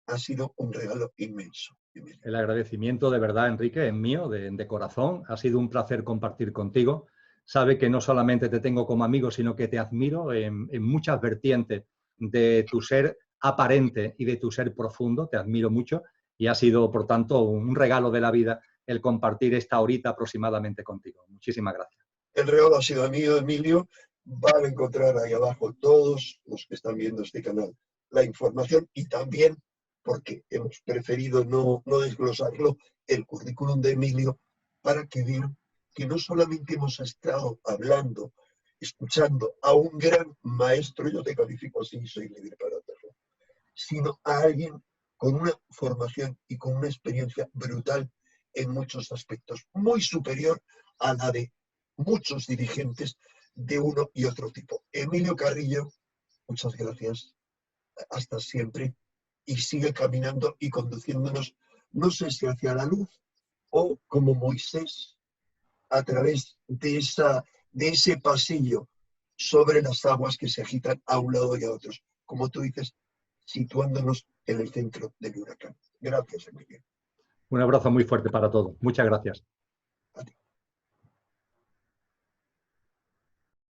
[SPEAKER 2] Ha sido un regalo inmenso, Emilio.
[SPEAKER 1] El agradecimiento de verdad, Enrique, es mío, de corazón. Ha sido un placer compartir contigo. Sabe que no solamente te tengo como amigo, sino que te admiro en muchas vertientes de tu ser aparente y de tu ser profundo. Te admiro mucho y ha sido, por tanto, un regalo de la vida el compartir esta horita aproximadamente contigo. Muchísimas gracias.
[SPEAKER 2] El regalo ha sido mío, Emilio. Van a encontrar ahí abajo todos los que están viendo este canal la información y también, porque hemos preferido no desglosarlo, el currículum de Emilio para que vean que no solamente hemos estado hablando, escuchando a un gran maestro, yo te califico así, soy libre para hacerlo, sino a alguien con una formación y con una experiencia brutal en muchos aspectos, muy superior a la de muchos dirigentes de uno y otro tipo. Emilio Carrillo, muchas gracias, hasta siempre, y sigue caminando y conduciéndonos, no sé si hacia la luz o como Moisés, a través de ese pasillo sobre las aguas que se agitan a un lado y a otros, como tú dices, situándonos en el centro del huracán. Gracias, Emilio.
[SPEAKER 1] Un abrazo muy fuerte para todos. Muchas gracias.